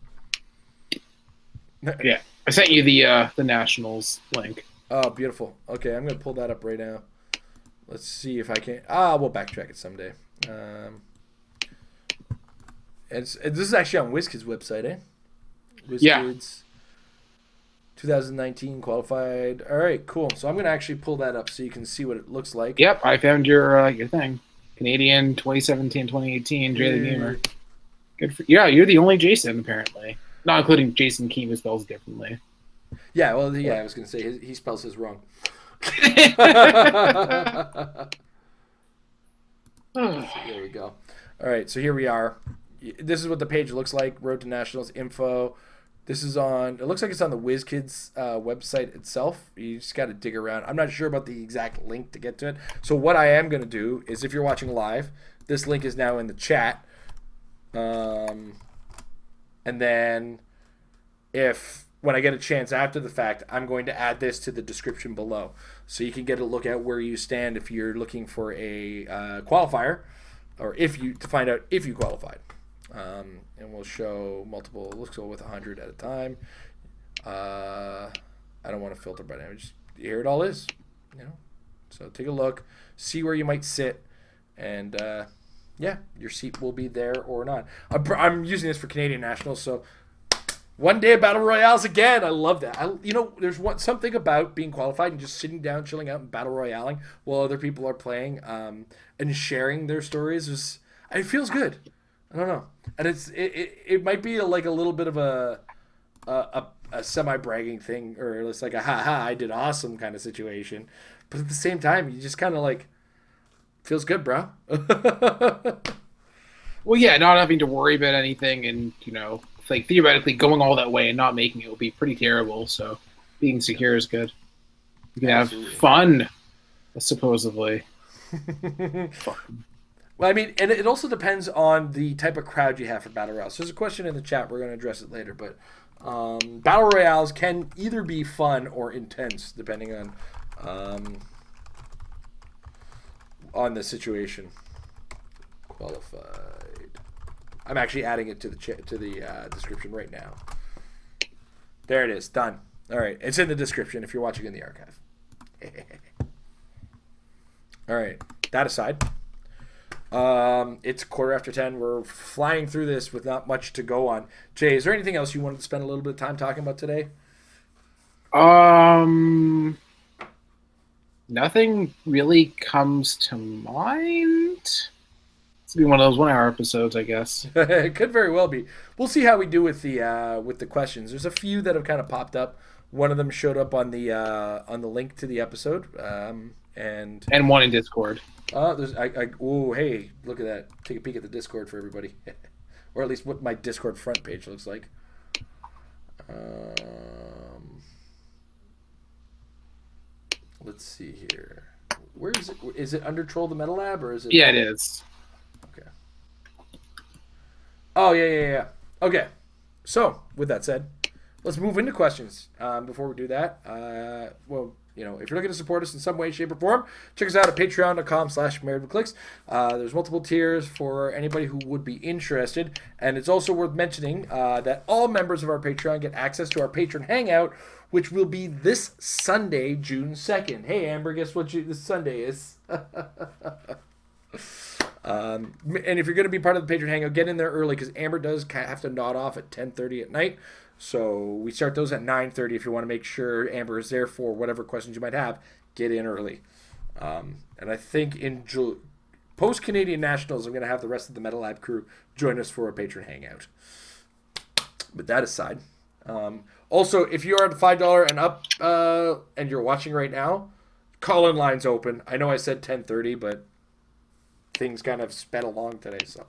Yeah. I sent you the Nationals link. Oh, beautiful. Okay, I'm going to pull that up right now. Let's see if I can... we'll backtrack it someday. This is actually on WizKids' website, eh? WizKids 2019 qualified. All right, cool. So I'm going to actually pull that up so you can see what it looks like. Yep, I found your thing. Canadian 2017-2018, Jay the Gamer. Good for you're the only Jason, apparently. Not including Jason Keem, who spells differently. Yeah, well, I was going to say he spells his wrong. So there we go. All right, so here we are. This is what the page looks like. Road to Nationals info. This is on. It looks like it's on the WizKids website itself. You just got to dig around. I'm not sure about the exact link to get to it. So what I am going to do is, if you're watching live, this link is now in the chat. And then, when I get a chance after the fact, I'm going to add this to the description below, so you can get a look at where you stand if you're looking for a qualifier, or to find out if you qualified. And we'll show multiple. Let's go with 100 at a time. I don't want to filter by name. Just here it all is. So take a look, see where you might sit, and your seat will be there or not. I'm using this for Canadian Nationals, so one day of Battle Royales again. I love that. There's something about being qualified and just sitting down, chilling out, and Battle Royaling while other people are playing, and sharing their stories. It feels good. I don't know, and it might be like a little bit of a semi-bragging thing, or it's like a ha I did awesome kind of situation, but at the same time you just kind of like feels good, bro. Well, yeah, not having to worry about anything, and like theoretically going all that way and not making it would be pretty terrible. So being secure is good. You can have fun, supposedly. Well, I mean, and it also depends on the type of crowd you have for Battle Royales. There's a question in the chat. We're going to address it later. But Battle Royales can either be fun or intense, depending on the situation. Qualified. I'm actually adding it to the description right now. There it is. Done. All right. It's in the description if you're watching in the archive. All right. That aside. It's 10:15. We're flying through this with not much to go on. Jay, is there anything else you wanted to spend a little bit of time talking about today? Nothing really comes to mind. It's gonna be one of those 1 hour episodes, I guess. It could very well be. We'll see how we do with the questions. There's a few that have kind of popped up. One of them showed up on the link to the episode, and one in Discord. there's oh hey, look at that! Take a peek at the Discord for everybody, or at least what my Discord front page looks like. Let's see here. Where is it? Is it under Troll the Metal Lab or is it? Yeah, it is. Okay. Oh yeah. Okay. So with that said, let's move into questions. Before we do that, well, if you're looking to support us in some way, shape, or form, check us out at patreon.com/marriedwithclicks. There's multiple tiers for anybody who would be interested, and it's also worth mentioning that all members of our Patreon get access to our patron hangout, which will be this Sunday, June 2nd. Hey, Amber, guess what this Sunday is? And if you're going to be part of the patron hangout, get in there early because Amber does have to nod off at 10:30 at night. So we start those at 9:30 if you want to make sure Amber is there for whatever questions you might have. Get in early. And I think in post-Canadian Nationals, I'm going to have the rest of the Metal Lab crew join us for a patron hangout. But that aside, also, if you are at $5 and up and you're watching right now, call-in line's open. I know I said 10:30, but things kind of sped along today. So,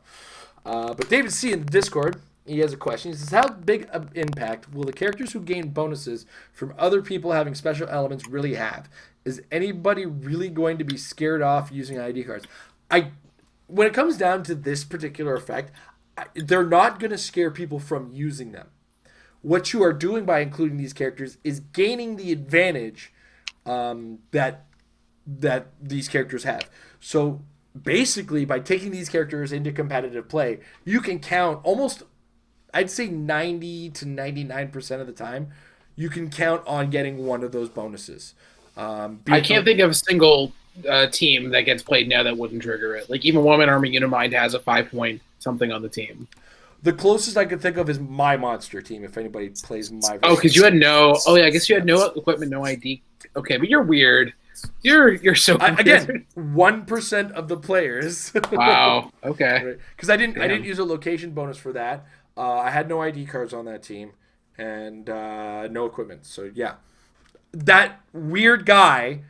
but David C. in Discord, he has a question. He says, how big an impact will the characters who gain bonuses from other people having special elements really have? Is anybody really going to be scared off using ID cards? When it comes down to this particular effect, they're not going to scare people from using them. What you are doing by including these characters is gaining the advantage that these characters have. So basically, by taking these characters into competitive play, you can count almost, I'd say 90 to 99% of the time, you can count on getting one of those bonuses. I can't think of a single team that gets played now that wouldn't trigger it. Like even One Man Army Unimind has a 5-point something on the team. The closest I could think of is my monster team. If anybody plays my, because you had no. Oh yeah, I guess you had no equipment, no ID. Okay, but you're weird. You're so weird. Again 1% of the players. Wow. Okay. Because I didn't use a location bonus for that. I had no ID cards on that team, and no equipment. So yeah, that weird guy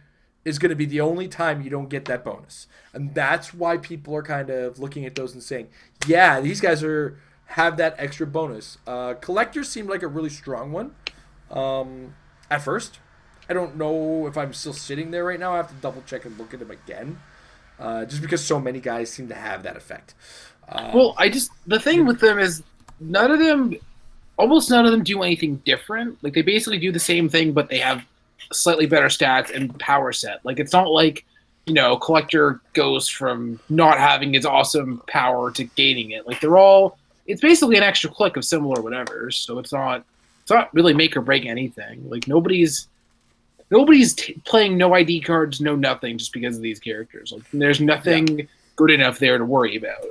is going to be the only time you don't get that bonus, and that's why people are kind of looking at those and saying, yeah, these guys have that extra bonus. Collectors seemed like a really strong one at first. I don't know if I'm still sitting there right now. I have to double check and look at them again, just because so many guys seem to have that effect. The thing with them is almost none of them do anything different. Like they basically do the same thing, but they have slightly better stats and power set. Like it's not like, Collector goes from not having its awesome power to gaining it. Like it's basically an extra click of similar whatever. So it's not really make or break anything. Like nobody's playing no ID cards, no nothing, just because of these characters. Like there's nothing good enough there to worry about.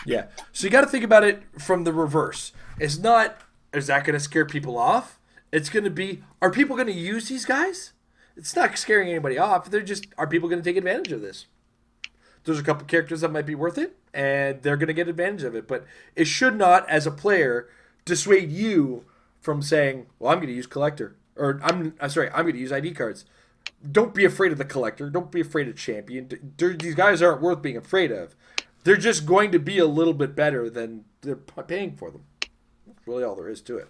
Yeah. So you got to think about it from the reverse. It's not, is that going to scare people off? It's going to be, are people going to use these guys? It's not scaring anybody off. They're just, are people going to take advantage of this? There's a couple characters that might be worth it, and they're going to get advantage of it. But it should not, as a player, dissuade you from saying, well, I'm going to use Collector. Or I'm going to use ID cards. Don't be afraid of the Collector. Don't be afraid of Champion. These guys aren't worth being afraid of. They're just going to be a little bit better than they're paying for them. That's really all there is to it.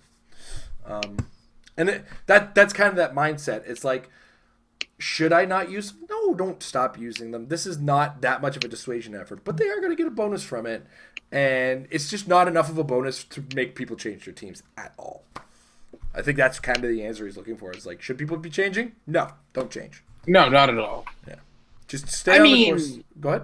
And that's kind of that mindset. It's like, should I not use them? No, don't stop using them. This is not that much of a dissuasion effort, but they are going to get a bonus from it. And it's just not enough of a bonus to make people change their teams at all. I think that's kind of the answer he's looking for. It's like, should people be changing? No, don't change. No, not at all. Yeah, just stay on the course. Go ahead.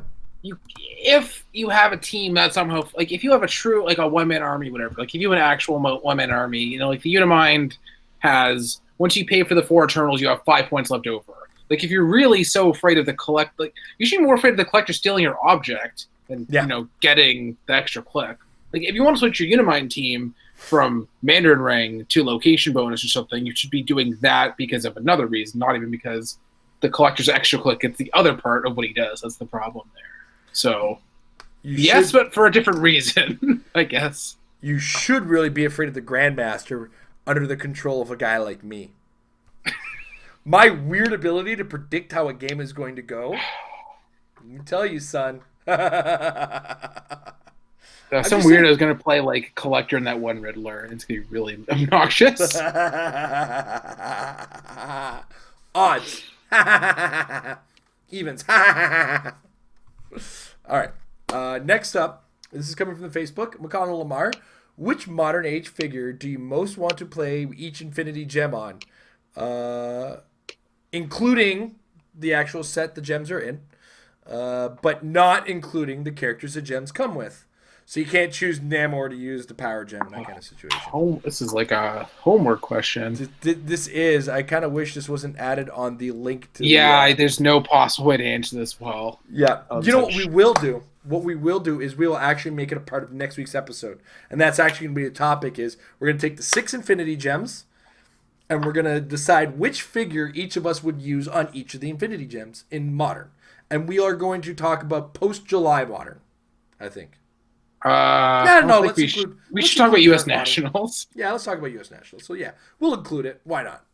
If you have a team that somehow, like if you have a true, like a one-man army, whatever, like if you have an actual one-man army, like the Unimind has, once you pay for the 4 Eternals, you have 5 points left over. Like if you're really so afraid of the you should be more afraid of the Collector stealing your object and Yeah. getting the extra click. Like if you want to switch your Unimind team from Mandarin Ring to location bonus or something, you should be doing that because of another reason, not even because the collector's extra click gets the other part of what he does. That's the problem there. So yes, but for a different reason, I guess. You should really be afraid of the Grandmaster under the control of a guy like me. My weird ability to predict how a game is going to go. Let me tell you, son. Some weirdo is going to play like collector in that one Riddler, and it's going to be really obnoxious. Odds. Evens. All right. Next up, this is coming from the Facebook. McConnell Lamar. Which modern age figure do you most want to play each Infinity Gem on? Including the actual set the gems are in, but not including the characters the gems come with. So you can't choose Namor to use the power gem in that kind of situation. This is like a homework question. This is. I kind of wish this wasn't added on the link to. There's no possible way to answer this well. Yeah. You know what we will do? What we will do is we will actually make it a part of next week's episode, and that's actually going to be the topic. Is we're going to take the 6 Infinity Gems, and we're going to decide which figure each of us would use on each of the Infinity Gems in Modern, and we are going to talk about post-July Modern, I think. We should talk about U.S. Nationals. Yeah, let's talk about U.S. Nationals. So yeah, we'll include it. Why not?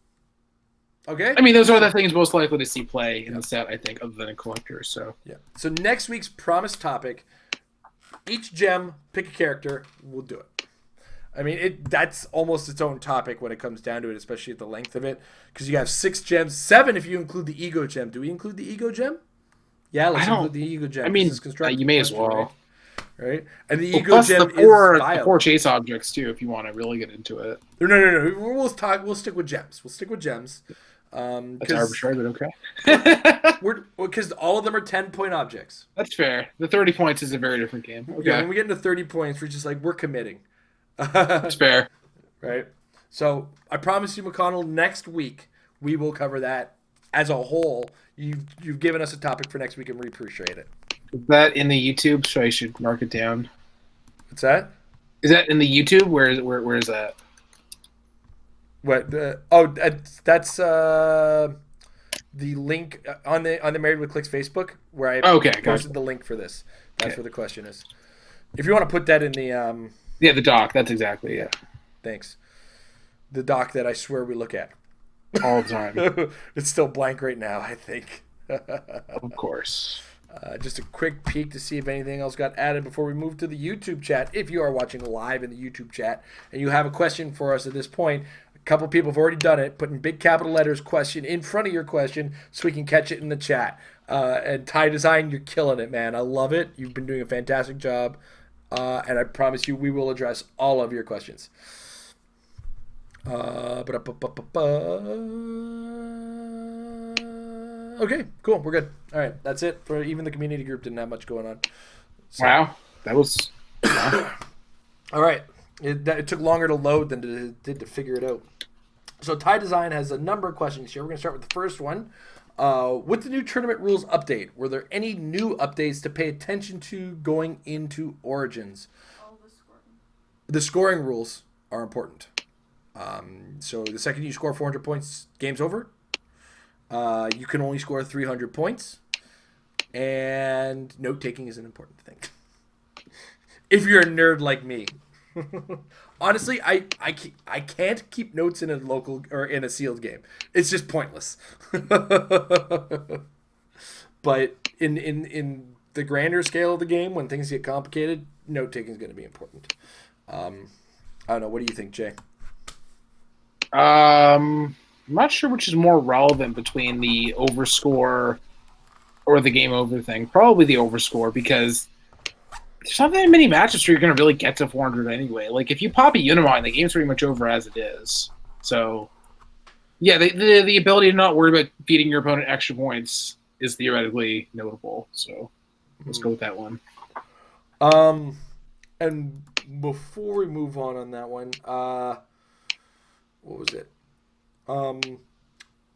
Okay. I mean, those are the things most likely to see play in the set, I think, other than a collector. So yeah. So next week's promised topic: each gem, pick a character. We'll do it. I mean, that's almost its own topic when it comes down to it, especially at the length of it, because you have 6 gems, 7 if you include the Ego Gem. Do we include the Ego Gem? Yeah, let's include the Ego Gem. I mean, you may as well. Right? And the Ego Gem is the 4 chase objects too, if you want to really get into it. No. We'll stick with gems. That's arbitrary, but okay. Because all of them are 10-point objects. That's fair. The 30 points is a very different game. Okay. Yeah, when we get into 30 points, we're just like, we're committing. That's fair. Right? So I promise you, McConnell, next week we will cover that as a whole. You've given us a topic for next week, and we appreciate it. Is that in the YouTube? So I should mark it down. What's that? Is that in the YouTube? Where is that? What? That's the link on the Married with Clicks Facebook, where I posted the link for this. That's where the question is. If you want to put that in the the doc. That's exactly Thanks. The doc that I swear we look at all the time. It's still blank right now, I think. Of course. Just a quick peek to see if anything else got added before we move to the YouTube chat. If you are watching live in the YouTube chat and you have a question for us at this point, a couple people have already done it, putting big capital letters question in front of your question so we can catch it in the chat. And Ty Design, you're killing it, man. I love it. You've been doing a fantastic job. And I promise you we will address all of your questions. Okay, cool. We're good. All right, that's it. For even the community group didn't have much going on. So. Wow, that was. All right, it took longer to load than it did to figure it out. So Ty Design has a number of questions here. We're gonna start with the first one. With the new tournament rules update, were there any new updates to pay attention to going into Origins? The scoring rules are important. So the second you score 400 points, game's over. You can only score 300 points, and note taking is an important thing. If you're a nerd like me, honestly, I can't keep notes in a local or in a sealed game. It's just pointless. But in the grander scale of the game, when things get complicated, note taking is going to be important. I don't know. What do you think, Jay? I'm not sure which is more relevant between the overscore or the game over thing. Probably the overscore, because there's not that many matches where you're going to really get to 400 anyway. Like, if you pop a Unimind, the game's pretty much over as it is. So, yeah, the ability to not worry about feeding your opponent extra points is theoretically notable. So, let's go with that one. And before we move on that one, what was it?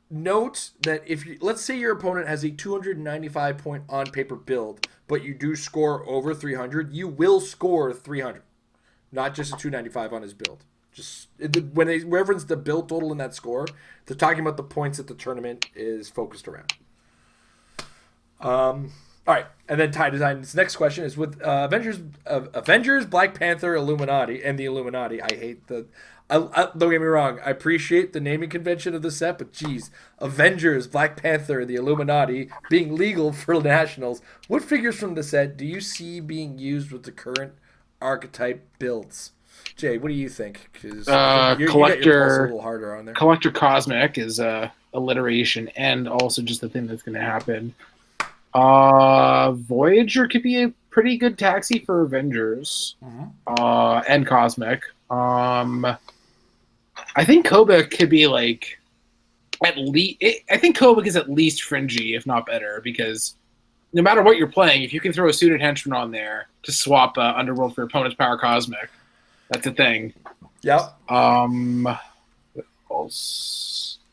note that if you, let's say your opponent has a 295 point on paper build, but you do score over 300, you will score 300, not just a 295 on his build. Just when they reference the build total in that score, they're talking about the points that the tournament is focused around. All right, and then Ty Design's next question is with Avengers, Black Panther, Illuminati, and the Illuminati. I hate the. Don't get me wrong. I appreciate the naming convention of the set, but geez, Avengers, Black Panther, and the Illuminati being legal for nationals. What figures from the set do you see being used with the current archetype builds? Jay, what do you think? Because you got your pulse a little harder on there. Collector Cosmic is alliteration, and also just the thing that's going to happen. Voyager could be a pretty good taxi for Avengers, and Cosmic. I think Kobik could be like at least. I think Kobik is at least fringy, if not better, because no matter what you're playing, if you can throw a suited henchman on there to swap Underworld for your opponent's Power Cosmic, that's a thing. Yep. The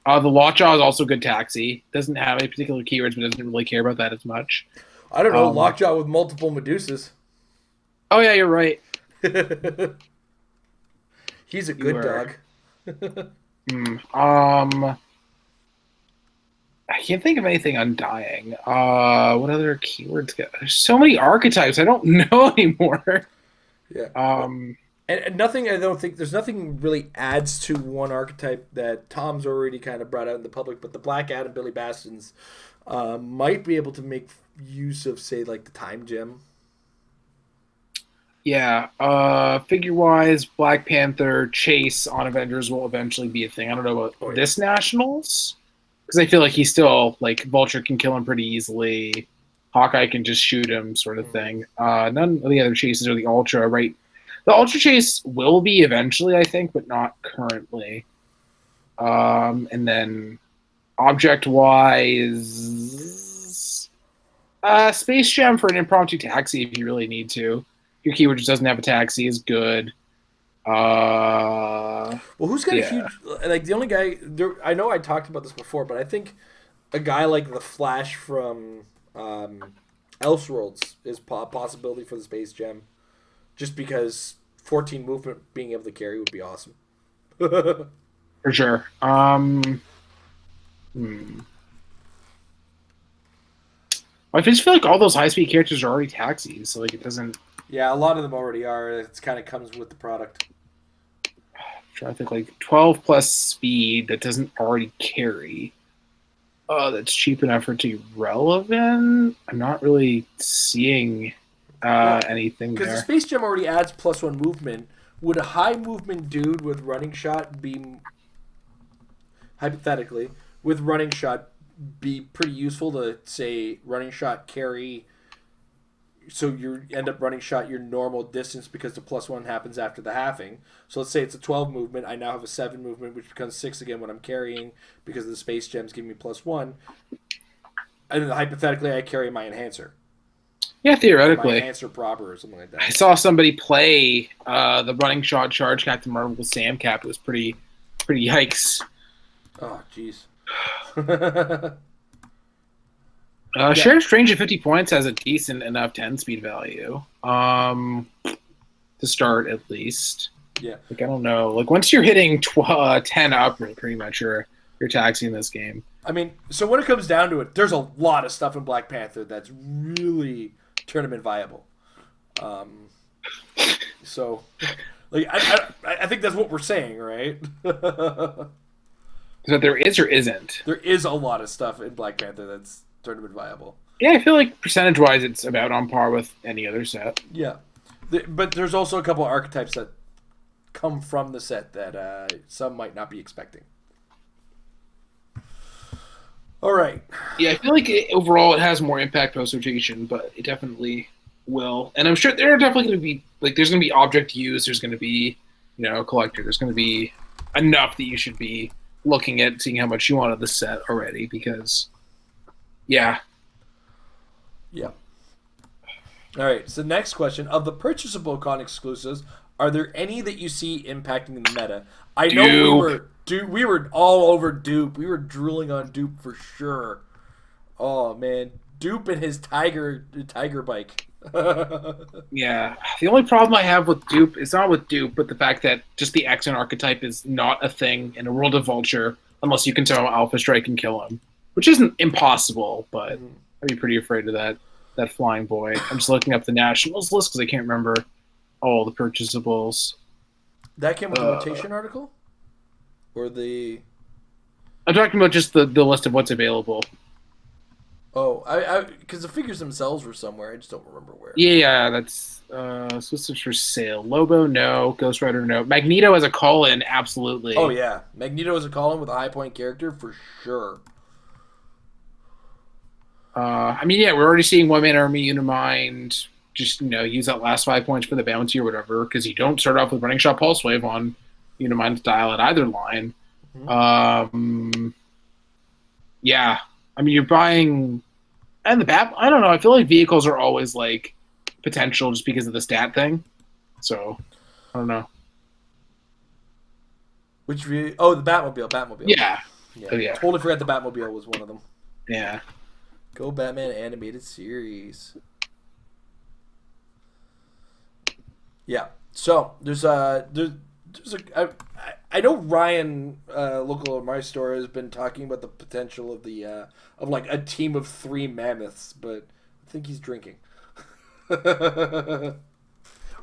Lockjaw is also good taxi. Doesn't have any particular keywords, but doesn't really care about that as much. I don't know. Lockjaw with multiple Medusas. Oh yeah, you're right. He's a good dog. I can't think of anything undying. What other keywords? There's so many archetypes. I don't know anymore. Yeah. And nothing. I don't think there's nothing really adds to one archetype that Tom's already kind of brought out in the public. But the Black Adam, Billy Bastions, might be able to make use of, say, like the Time Gem. Yeah, figure-wise, Black Panther Chase on Avengers will eventually be a thing. I don't know about this Nationals, because I feel like he's still, like, Vulture can kill him pretty easily. Hawkeye can just shoot him, sort of thing. None of the other Chases are the Ultra, right? The Ultra Chase will be eventually, I think, but not currently. And then object-wise, Space Gem for an impromptu taxi if you really need to. Your keyword just doesn't have a taxi is good. Well, who's got a huge... Like, the only guy... I know I talked about this before, but I think a guy like the Flash from Elseworlds is a possibility for the Space Gem. Just because 14 movement being able to carry would be awesome. For sure. I just feel like all those high-speed characters are already taxis, so like it doesn't... Yeah, a lot of them already are. It kind of comes with the product. I'm trying to think, like 12 plus speed that doesn't already carry. That's cheap enough for it to be relevant. I'm not really seeing anything there. Because the Space Gem already adds +1 movement. Would a high movement dude with running shot be, hypothetically, with running shot be pretty useful to, say, running shot carry... So you end up running shot your normal distance because the +1 happens after the halving. So let's say it's a 12 movement. I now have a 7 movement, which becomes 6 again when I'm carrying because the Space Gems give me +1. And then hypothetically, I carry my Enhancer. Yeah, theoretically. My Enhancer proper or something like that. I saw somebody play the running shot charge Captain Marvel with Sam Cap. It was pretty yikes. Oh, jeez. Sheriff Strange at 50 points has a decent enough 10 speed value. To start, at least. Yeah. Like, I don't know. Like, once you're hitting 10 up, pretty much you're taxing this game. I mean, so when it comes down to it, there's a lot of stuff in Black Panther that's really tournament viable. So, like, I think that's what we're saying, right? So there is or isn't? There is a lot of stuff in Black Panther that's tournament viable. Yeah, I feel like percentage-wise it's about on par with any other set. Yeah. But there's also a couple of archetypes that come from the set that some might not be expecting. All right. Yeah, I feel like overall it has more impact post-rotation, but it definitely will. And I'm sure there are definitely going to be, like, there's going to be object use, there's going to be, collector, there's going to be enough that you should be looking at, seeing how much you want of the set already, because... Yeah. All right. So next question: of the purchasable con exclusives, Are there any that you see impacting the meta? I know we were all over Dupe. We were drooling on Dupe for sure. Oh man, Dupe and his tiger bike. Yeah. The only problem I have with Dupe is not with Dupe, but the fact that just the Exon archetype is not a thing in a world of Vulture unless you can tell Alpha Strike and kill him, which isn't impossible, but I'd be pretty afraid of that flying boy. I'm just looking up the Nationals list because I can't remember all the purchasables. That came with the rotation article, or the. I'm talking about just the list of what's available. Oh, I because the figures themselves were somewhere. I just don't remember where. Yeah, that's supposed for sale. Lobo, no. Ghost Rider, no. Magneto as a call-in, absolutely. Oh yeah, Magneto as a call-in with a high point character for sure. I mean, yeah, we're already seeing One Man Army, Unimind. Just use that last 5 points for the bounty or whatever, because you don't start off with Running Shot Pulse Wave on Unimind style at either line. Mm-hmm. Yeah. I mean, you're buying, and the bat. I don't know. I feel like vehicles are always like potential just because of the stat thing. So I don't know. Which the Batmobile. Yeah. Oh, yeah. Totally forgot the Batmobile was one of them. Yeah. Go Batman animated series. Yeah. So there's I know Ryan, local at my store, has been talking about the potential of the of like a team of 3 mammoths, but I think he's drinking. Are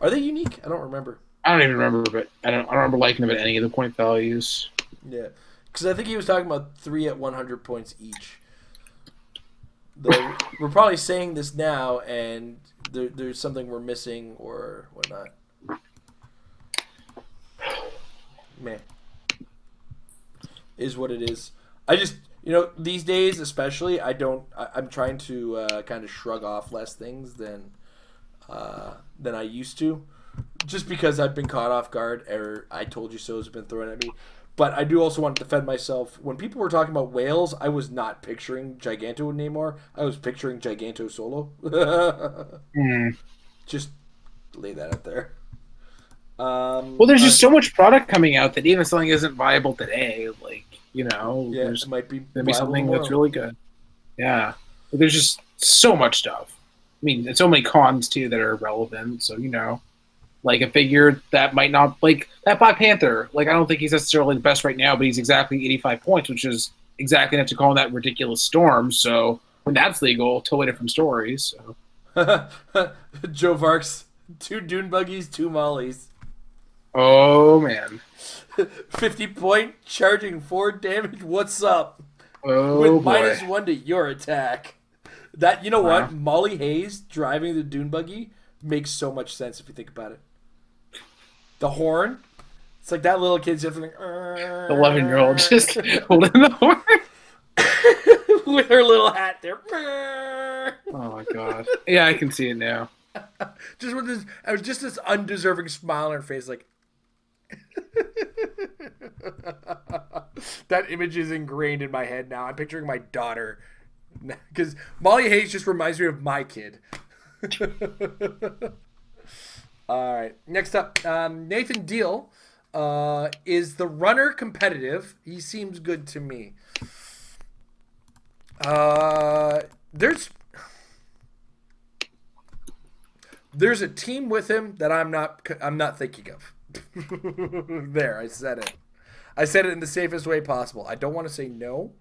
they unique? I don't remember. I don't even remember, but I don't remember liking them at any of the point values. Yeah, because I think he was talking about 3 at 100 points each. Though we're probably saying this now, and there's something we're missing or whatnot. Man, is what it is. I just, these days especially, I'm trying to kind of shrug off less things than I used to, just because I've been caught off guard, or I told you so has been thrown at me. But I do also want to defend myself. When people were talking about whales, I was not picturing Giganto anymore. I was picturing Giganto solo. Just lay that out there. Well, there's just so much product coming out that even if something isn't viable today, it might be something that's really good. Yeah, there's just so much stuff. I mean, and so many cons too that are relevant. So like a figure that might not, like that Black Panther. Like I don't think he's necessarily the best right now, but he's exactly 85 points, which is exactly enough to call in that ridiculous storm. So when that's legal, totally different stories. So. Joe Varks, 2 dune buggies, 2 mollies. Oh man. 50 point, charging 4 damage. What's up? Oh with boy. -1 to your attack. That what? Molly Hayes driving the dune buggy makes so much sense if you think about it. The horn. It's like that little kid's just like 11-year-old just holding the horn with her little hat there. Oh my god. Yeah, I can see it now. Just with this undeserving smile on her face, like that image is ingrained in my head now. I'm picturing my daughter, because Molly Hayes just reminds me of my kid. All right, next up, Nathan Deal. Is the runner competitive? He seems good to me. There's a team with him that I'm not thinking of. There, I said it. I said it in the safest way possible. I don't want to say no,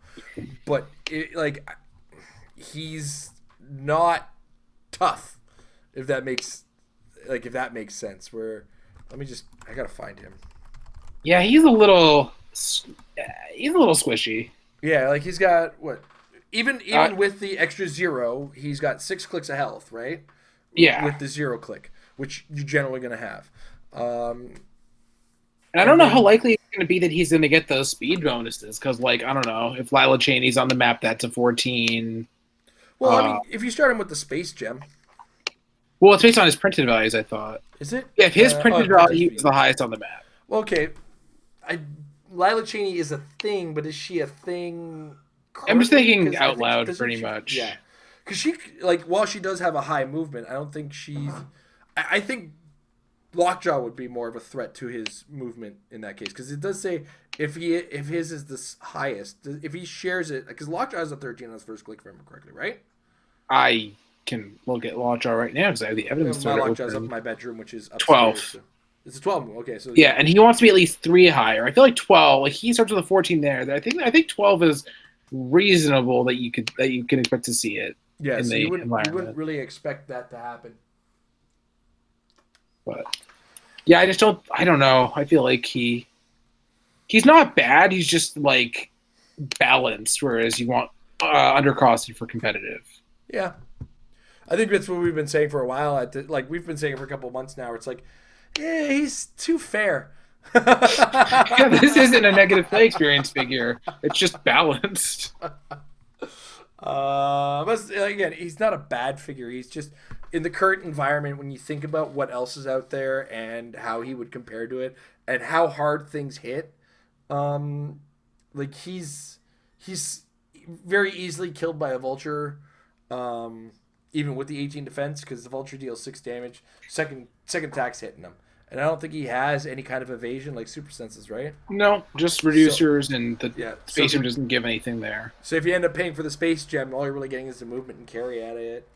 but he's not tough. If that makes sense. I gotta find him. Yeah, he's a little squishy. Yeah, like he's got what? Even with the extra 0, he's got 6 clicks of health, right? Yeah. With the 0 click, which you're generally gonna have. And I don't know how likely it's going to be that he's going to get those speed bonuses, because, I don't know, if Lila Cheney's on the map, that's a 14. Well, I mean, if you start him with the space gem. Well, it's based on his printed values, I thought. Is it? Yeah, if his printed value is the highest on the map. Well, okay. Lila Cheney is a thing, but is she a thing? I'm just thinking out loud, pretty much. Yeah. Because while she does have a high movement, I don't think she's... I think Lockjaw would be more of a threat to his movement in that case, because it does say if his is the highest, if he shares it, because Lockjaw is a 13 on his first click, if I remember correctly, right? I can look at Lockjaw right now because I have the evidence. My Lockjaw is up in my bedroom, which is upstairs. 12. So. It's a 12. Okay, so yeah, and he wants to be at least 3 higher. I feel like 12. Like he starts with a 14 there. I think 12 is reasonable that you can expect to see it. Yeah, in so the you wouldn't environment. really expect that to happen. But yeah, I don't know. I feel like he's not bad. He's just like balanced, whereas you want undercosted for competitive. Yeah, I think that's what we've been saying for a while. Like we've been saying it for a couple of months now. Where it's like, yeah, he's too fair. Yeah, this isn't a negative play experience figure. It's just balanced. But again, he's not a bad figure. He's just in the current environment. When you think about what else is out there and how he would compare to it, and how hard things hit, like he's very easily killed by a vulture, even with the 18 defense, because the vulture deals 6 damage. Second attack's hitting him. And I don't think he has any kind of evasion like super senses, right? No, just reducers, and the space gem so doesn't give anything there. So if you end up paying for the space gem, all you're really getting is the movement and carry at it.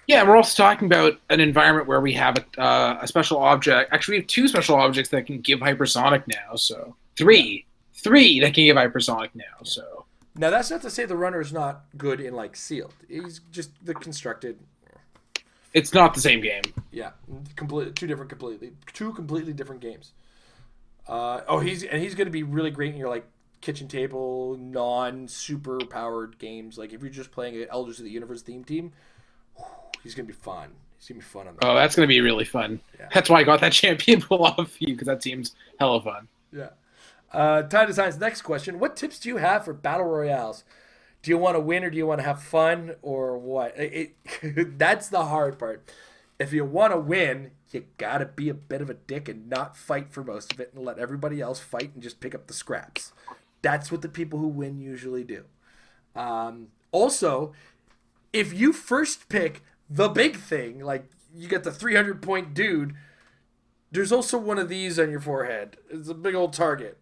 Yeah, and we're also talking about an environment where we have a special object. Actually, we have 2 special objects that can give hypersonic now. So 3 that can give hypersonic now. So now that's not to say the runner is not good in like sealed. He's just the constructed. It's not the same game. Yeah, two completely different games. He's going to be really great in your like kitchen table, non-super powered games. Like if you're just playing an Elders of the Universe theme team, he's going to be fun. He's going to be fun on that. Oh, that's going to be really fun. Yeah. That's why I got that champion pull off you, because that seems hella fun. Yeah. Time Design's next question: what tips do you have for battle royales? Do you want to win or do you want to have fun or what? That's the hard part. If you want to win, you got to be a bit of a dick and not fight for most of it and let everybody else fight and just pick up the scraps. That's what the people who win usually do. Also, if you first pick the big thing, like you get the 300-point dude, there's also one of these on your forehead. It's a big old target.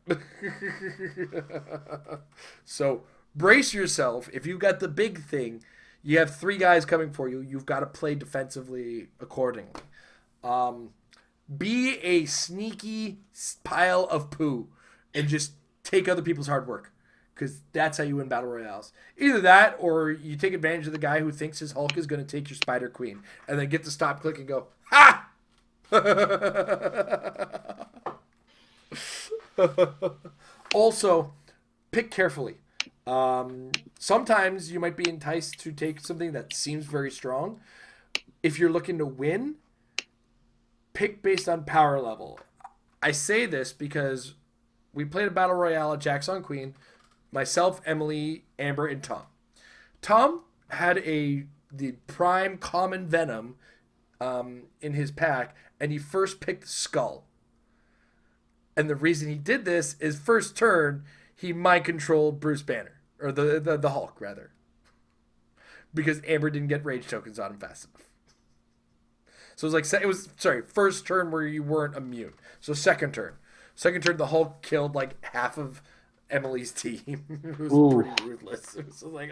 So brace yourself. If you've got the big thing, you have 3 guys coming for you. You've got to play defensively accordingly. Be a sneaky pile of poo and just take other people's hard work, because that's how you win battle royales. Either that, or you take advantage of the guy who thinks his Hulk is going to take your Spider Queen, and then get the stop click and go, ha! Also, pick carefully. Sometimes you might be enticed to take something that seems very strong. If you're looking to win, pick based on power level. I say this because we played a battle royale at Jack's on Queen. Myself, Emily, Amber, and Tom. Tom had the prime common venom in his pack, and he first picked Skull. And the reason he did this is first turn he mind controlled Bruce Banner. Or the Hulk, rather. Because Amber didn't get rage tokens on him fast enough. So it was first turn where you weren't immune. So second turn. Second turn, the Hulk killed like half of Emily's team. It was pretty ruthless. It was like,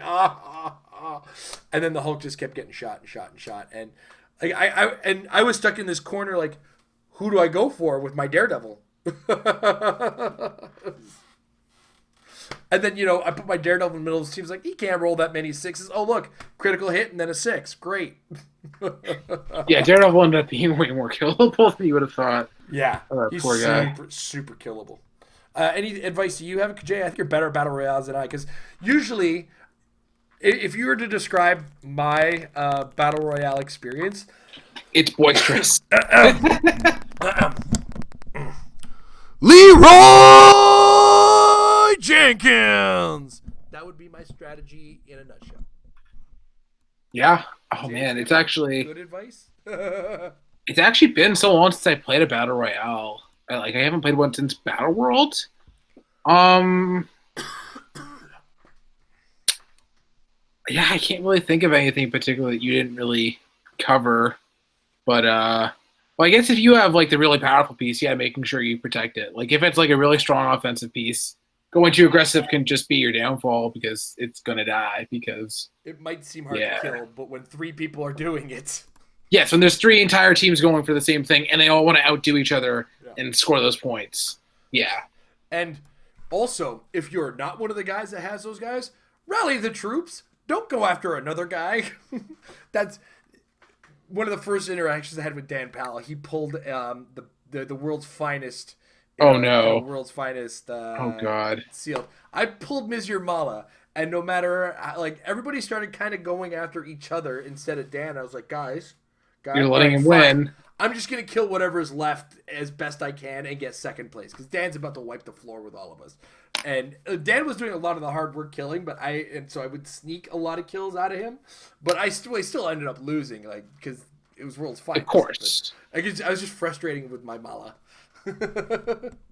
And then the Hulk just kept getting shot and shot and shot. And like I was stuck in this corner like, who do I go for with my Daredevil? And then, I put my Daredevil in the middle of the team. Like, he can't roll that many 6s. Oh, look, critical hit and then a 6. Great. Yeah, Daredevil ended up being way more killable than you would have thought. Yeah, he's poor guy. Super killable. Any advice do you have, Jay? I think you're better at battle royales than I, because usually, if you were to describe my battle royale experience, it's boisterous. Leroy Jenkins. That would be my strategy in a nutshell. Yeah. Oh man, it's actually good advice. It's actually been so long since I played a battle royale. I haven't played one since Battle World. Yeah, I can't really think of anything particular that you didn't really cover, but Well, I guess if you have like the really powerful piece, yeah, making sure you protect it. Like if it's like a really strong offensive piece, going too aggressive can just be your downfall because it's gonna die. Because It might seem hard yeah, to kill, but when 3 people are doing it, yes, when there's 3 entire teams going for the same thing and they all want to outdo each other yeah. and score those points, yeah, And also, if you're not one of the guys that has those guys, rally the troops. Don't go after another guy. That's one of the first interactions I had with Dan Powell. He pulled the world's finest. Oh, no. World's finest. Oh God. Sealed. I pulled Mizir Mala, and no matter like everybody started kind of going after each other instead of Dan. I was like, guys, You're letting him fine. win. I'm just gonna kill whatever's left as best I can and get second place because Dan's about to wipe the floor with all of us. And Dan was doing a lot of the hard work killing, so I would sneak a lot of kills out of him, but I still ended up losing, like because it was world's finest. Of course, I was just frustrating with my Mala.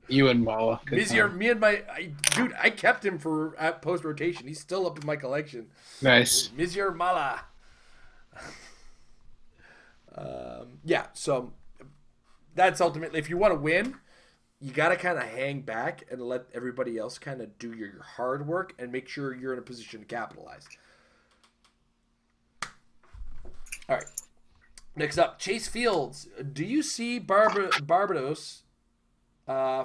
You and Mala. Dude, I kept him for at post rotation. He's still up in my collection. Nice. Mizir Mala. Yeah, so that's ultimately, if you want to win, you got to kind of hang back and let everybody else kind of do your hard work and make sure you're in a position to capitalize. All right. Next up, Chase Fields. Do you see Barbados, I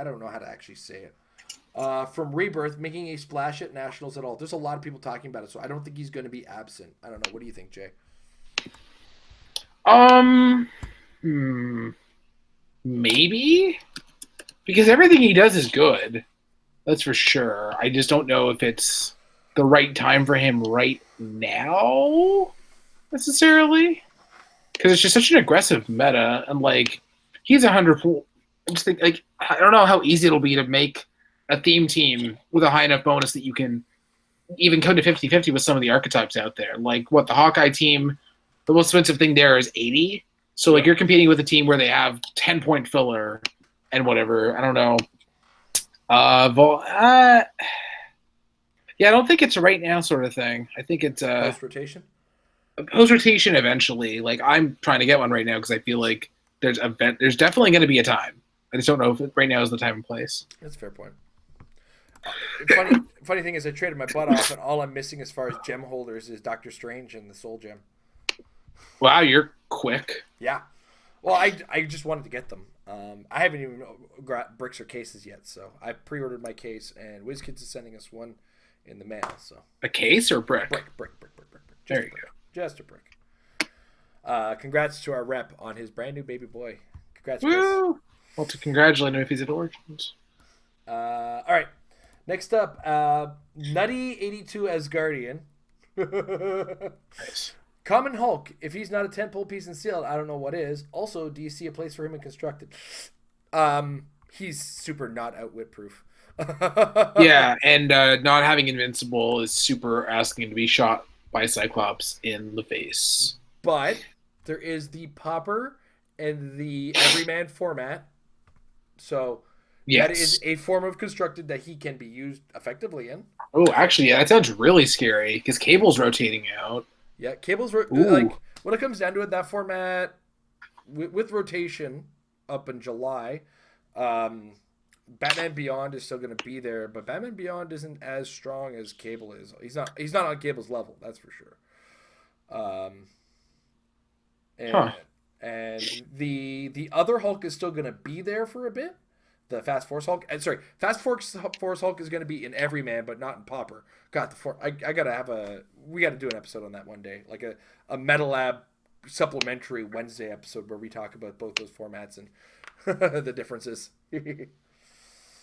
don't know how to actually say it, from Rebirth making a splash at Nationals at all? There's a lot of people talking about it, so I don't think he's going to be absent. I don't know. What do you think, Jay? Maybe, because everything he does is good. That's for sure. I just don't know if it's the right time for him right now, necessarily. Because it's just such an aggressive meta, and like he's 100. I just think like I don't know how easy it'll be to make a theme team with a high enough bonus that you can even come to 50-50 with some of the archetypes out there. Like what the Hawkeye team, the most expensive thing there is 80. So like you're competing with a team where they have 10-point filler and whatever. I don't know. Yeah, I don't think it's a right now sort of thing. I think it's Post rotation. Post rotation eventually. Like I'm trying to get one right now because I feel like there's definitely going to be a time. I just don't know if right now is the time and place. That's a fair point. Funny thing is, I traded my butt off, and all I'm missing as far as gem holders is Doctor Strange and the Soul Gem. Wow, you're quick. Yeah. Well, I just wanted to get them. I haven't even got bricks or cases yet, so I pre-ordered my case, and WizKids is sending us one in the mail. So a case or brick? Brick. There you go. Just a brick. Congrats to our rep on his brand new baby boy. Congrats, Chris. Woo! Well, to congratulate him if he's at Origins. All right. Next up, Nutty82 Asgardian. Nice. Common Hulk. If he's not a 10-pole piece in sealed, I don't know what is. Also, do you see a place for him in constructed? He's super not outwit proof. Yeah, and not having invincible is super asking to be shot by Cyclops in the face. But there is the popper and the everyman format. So yes. That is a form of constructed that he can be used effectively in. Oh, actually, yeah, that sounds really scary because Cable's rotating out. Yeah, like when it comes down to it, that format with rotation up in July, Batman Beyond is still going to be there, but Batman Beyond isn't as strong as Cable is. He's not on Cable's level, that's for sure. And the other Hulk is still going to be there for a bit. The Fast Force Hulk. Fast Force Hulk is going to be in Everyman, but not in Popper. We got to do an episode on that one day, like a Metal Lab supplementary Wednesday episode where we talk about both those formats and the differences.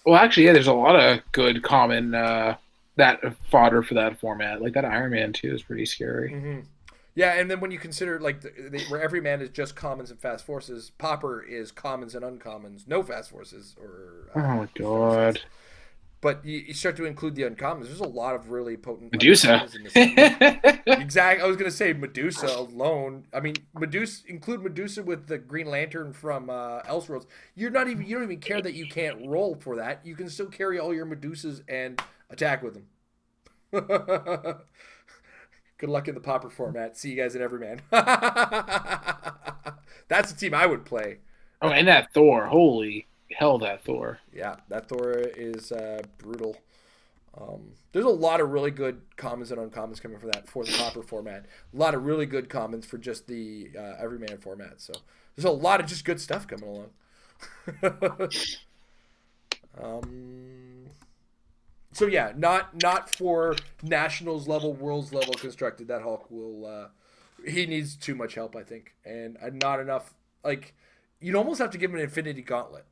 Well, actually, yeah, there's a lot of good common that fodder for that format. Like that Iron Man 2 is pretty scary. Mm-hmm. Yeah, and then when you consider like where every man is just commons and fast forces, Popper is commons and uncommons, no fast forces or. Oh my god! But you start to include the uncommons. There's a lot of really potent Medusa. In this exactly. I was gonna say Medusa alone. I mean, include Medusa with the Green Lantern from Elseworlds. You don't even care that you can't roll for that. You can still carry all your Medusas and attack with them. Good luck in the Popper format. See you guys at Everyman. That's a team I would play. Oh, and that Thor. Holy hell, that Thor. Yeah, that Thor is brutal. There's a lot of really good commons and uncommons coming from that for the copper format. A lot of really good commons for just the everyman format. So there's a lot of just good stuff coming along. So yeah, not for nationals level, worlds level constructed. That Hulk will he needs too much help, I think, and not enough. Like you'd almost have to give him an Infinity Gauntlet,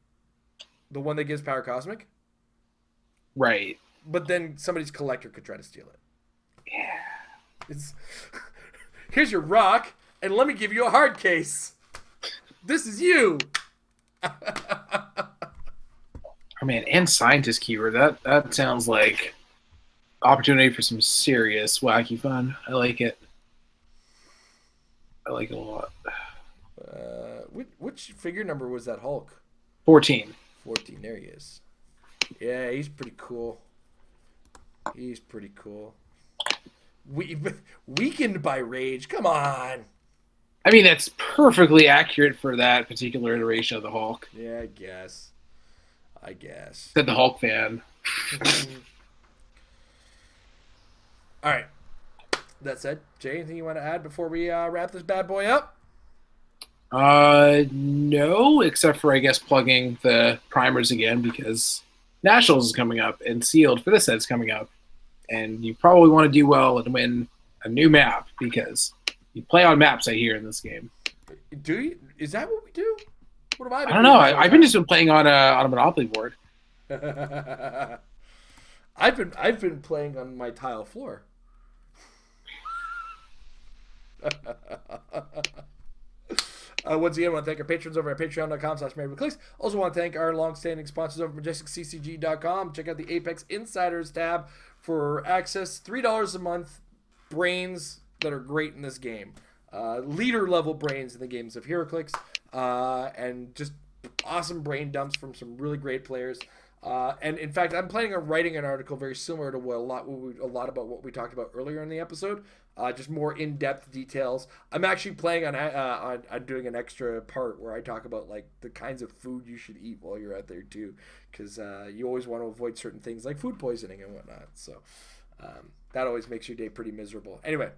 the one that gives power cosmic. Right. But then somebody's collector could try to steal it. Yeah. It's here's your rock, and let me give you a hard case. This is you. Oh man, and scientist keyword. That sounds like opportunity for some serious wacky fun. I like it. I like it a lot. Which figure number was that Hulk? 14. 14. There he is. Yeah, he's pretty cool. He's pretty cool. Weakened by rage. Come on. I mean, that's perfectly accurate for that particular iteration of the Hulk. Yeah, I guess. Said the Hulk fan. All right. That said, Jay, anything you want to add before we wrap this bad boy up? No, except for I guess plugging the primers again because Nationals is coming up and Sealed for this set's coming up, and you probably want to do well and win a new map because you play on maps I hear in this game. Do you? Is that what we do? What have I been I don't know. doing? I've been just playing on a Monopoly board. I've been playing on my tile floor. Once again, I want to thank our patrons over at patreon.com/marriedwithclicks. Also want to thank our long-standing sponsors over at majesticccg.com. Check out the Apex Insiders tab for access. $3 a month. Brains that are great in this game. Leader-level brains in the games of HeroClix. And just awesome brain dumps from some really great players. And in fact, I'm planning on writing an article very similar to a lot about what we talked about earlier in the episode. Just more in-depth details. I'm actually planning on doing an extra part where I talk about like the kinds of food you should eat while you're out there too, because you always want to avoid certain things like food poisoning and whatnot. So that always makes your day pretty miserable. Anyway,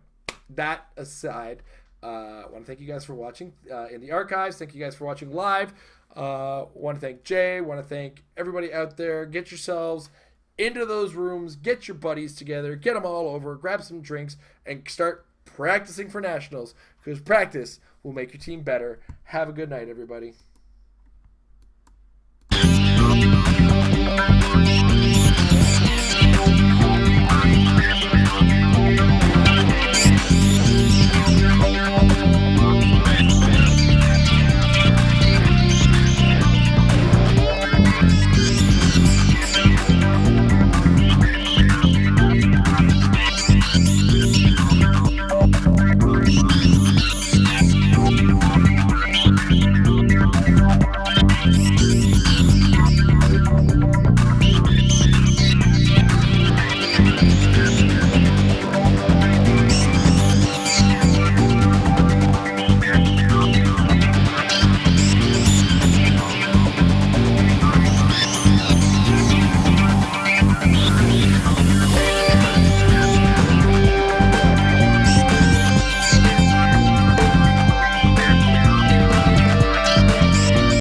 that aside, I want to thank you guys for watching in the archives. Thank you guys for watching live. Want to thank Jay. Want to thank everybody out there. Get yourselves into those rooms. Get your buddies together. Get them all over. Grab some drinks and start practicing for nationals, because practice will make your team better. Have a good night, everybody.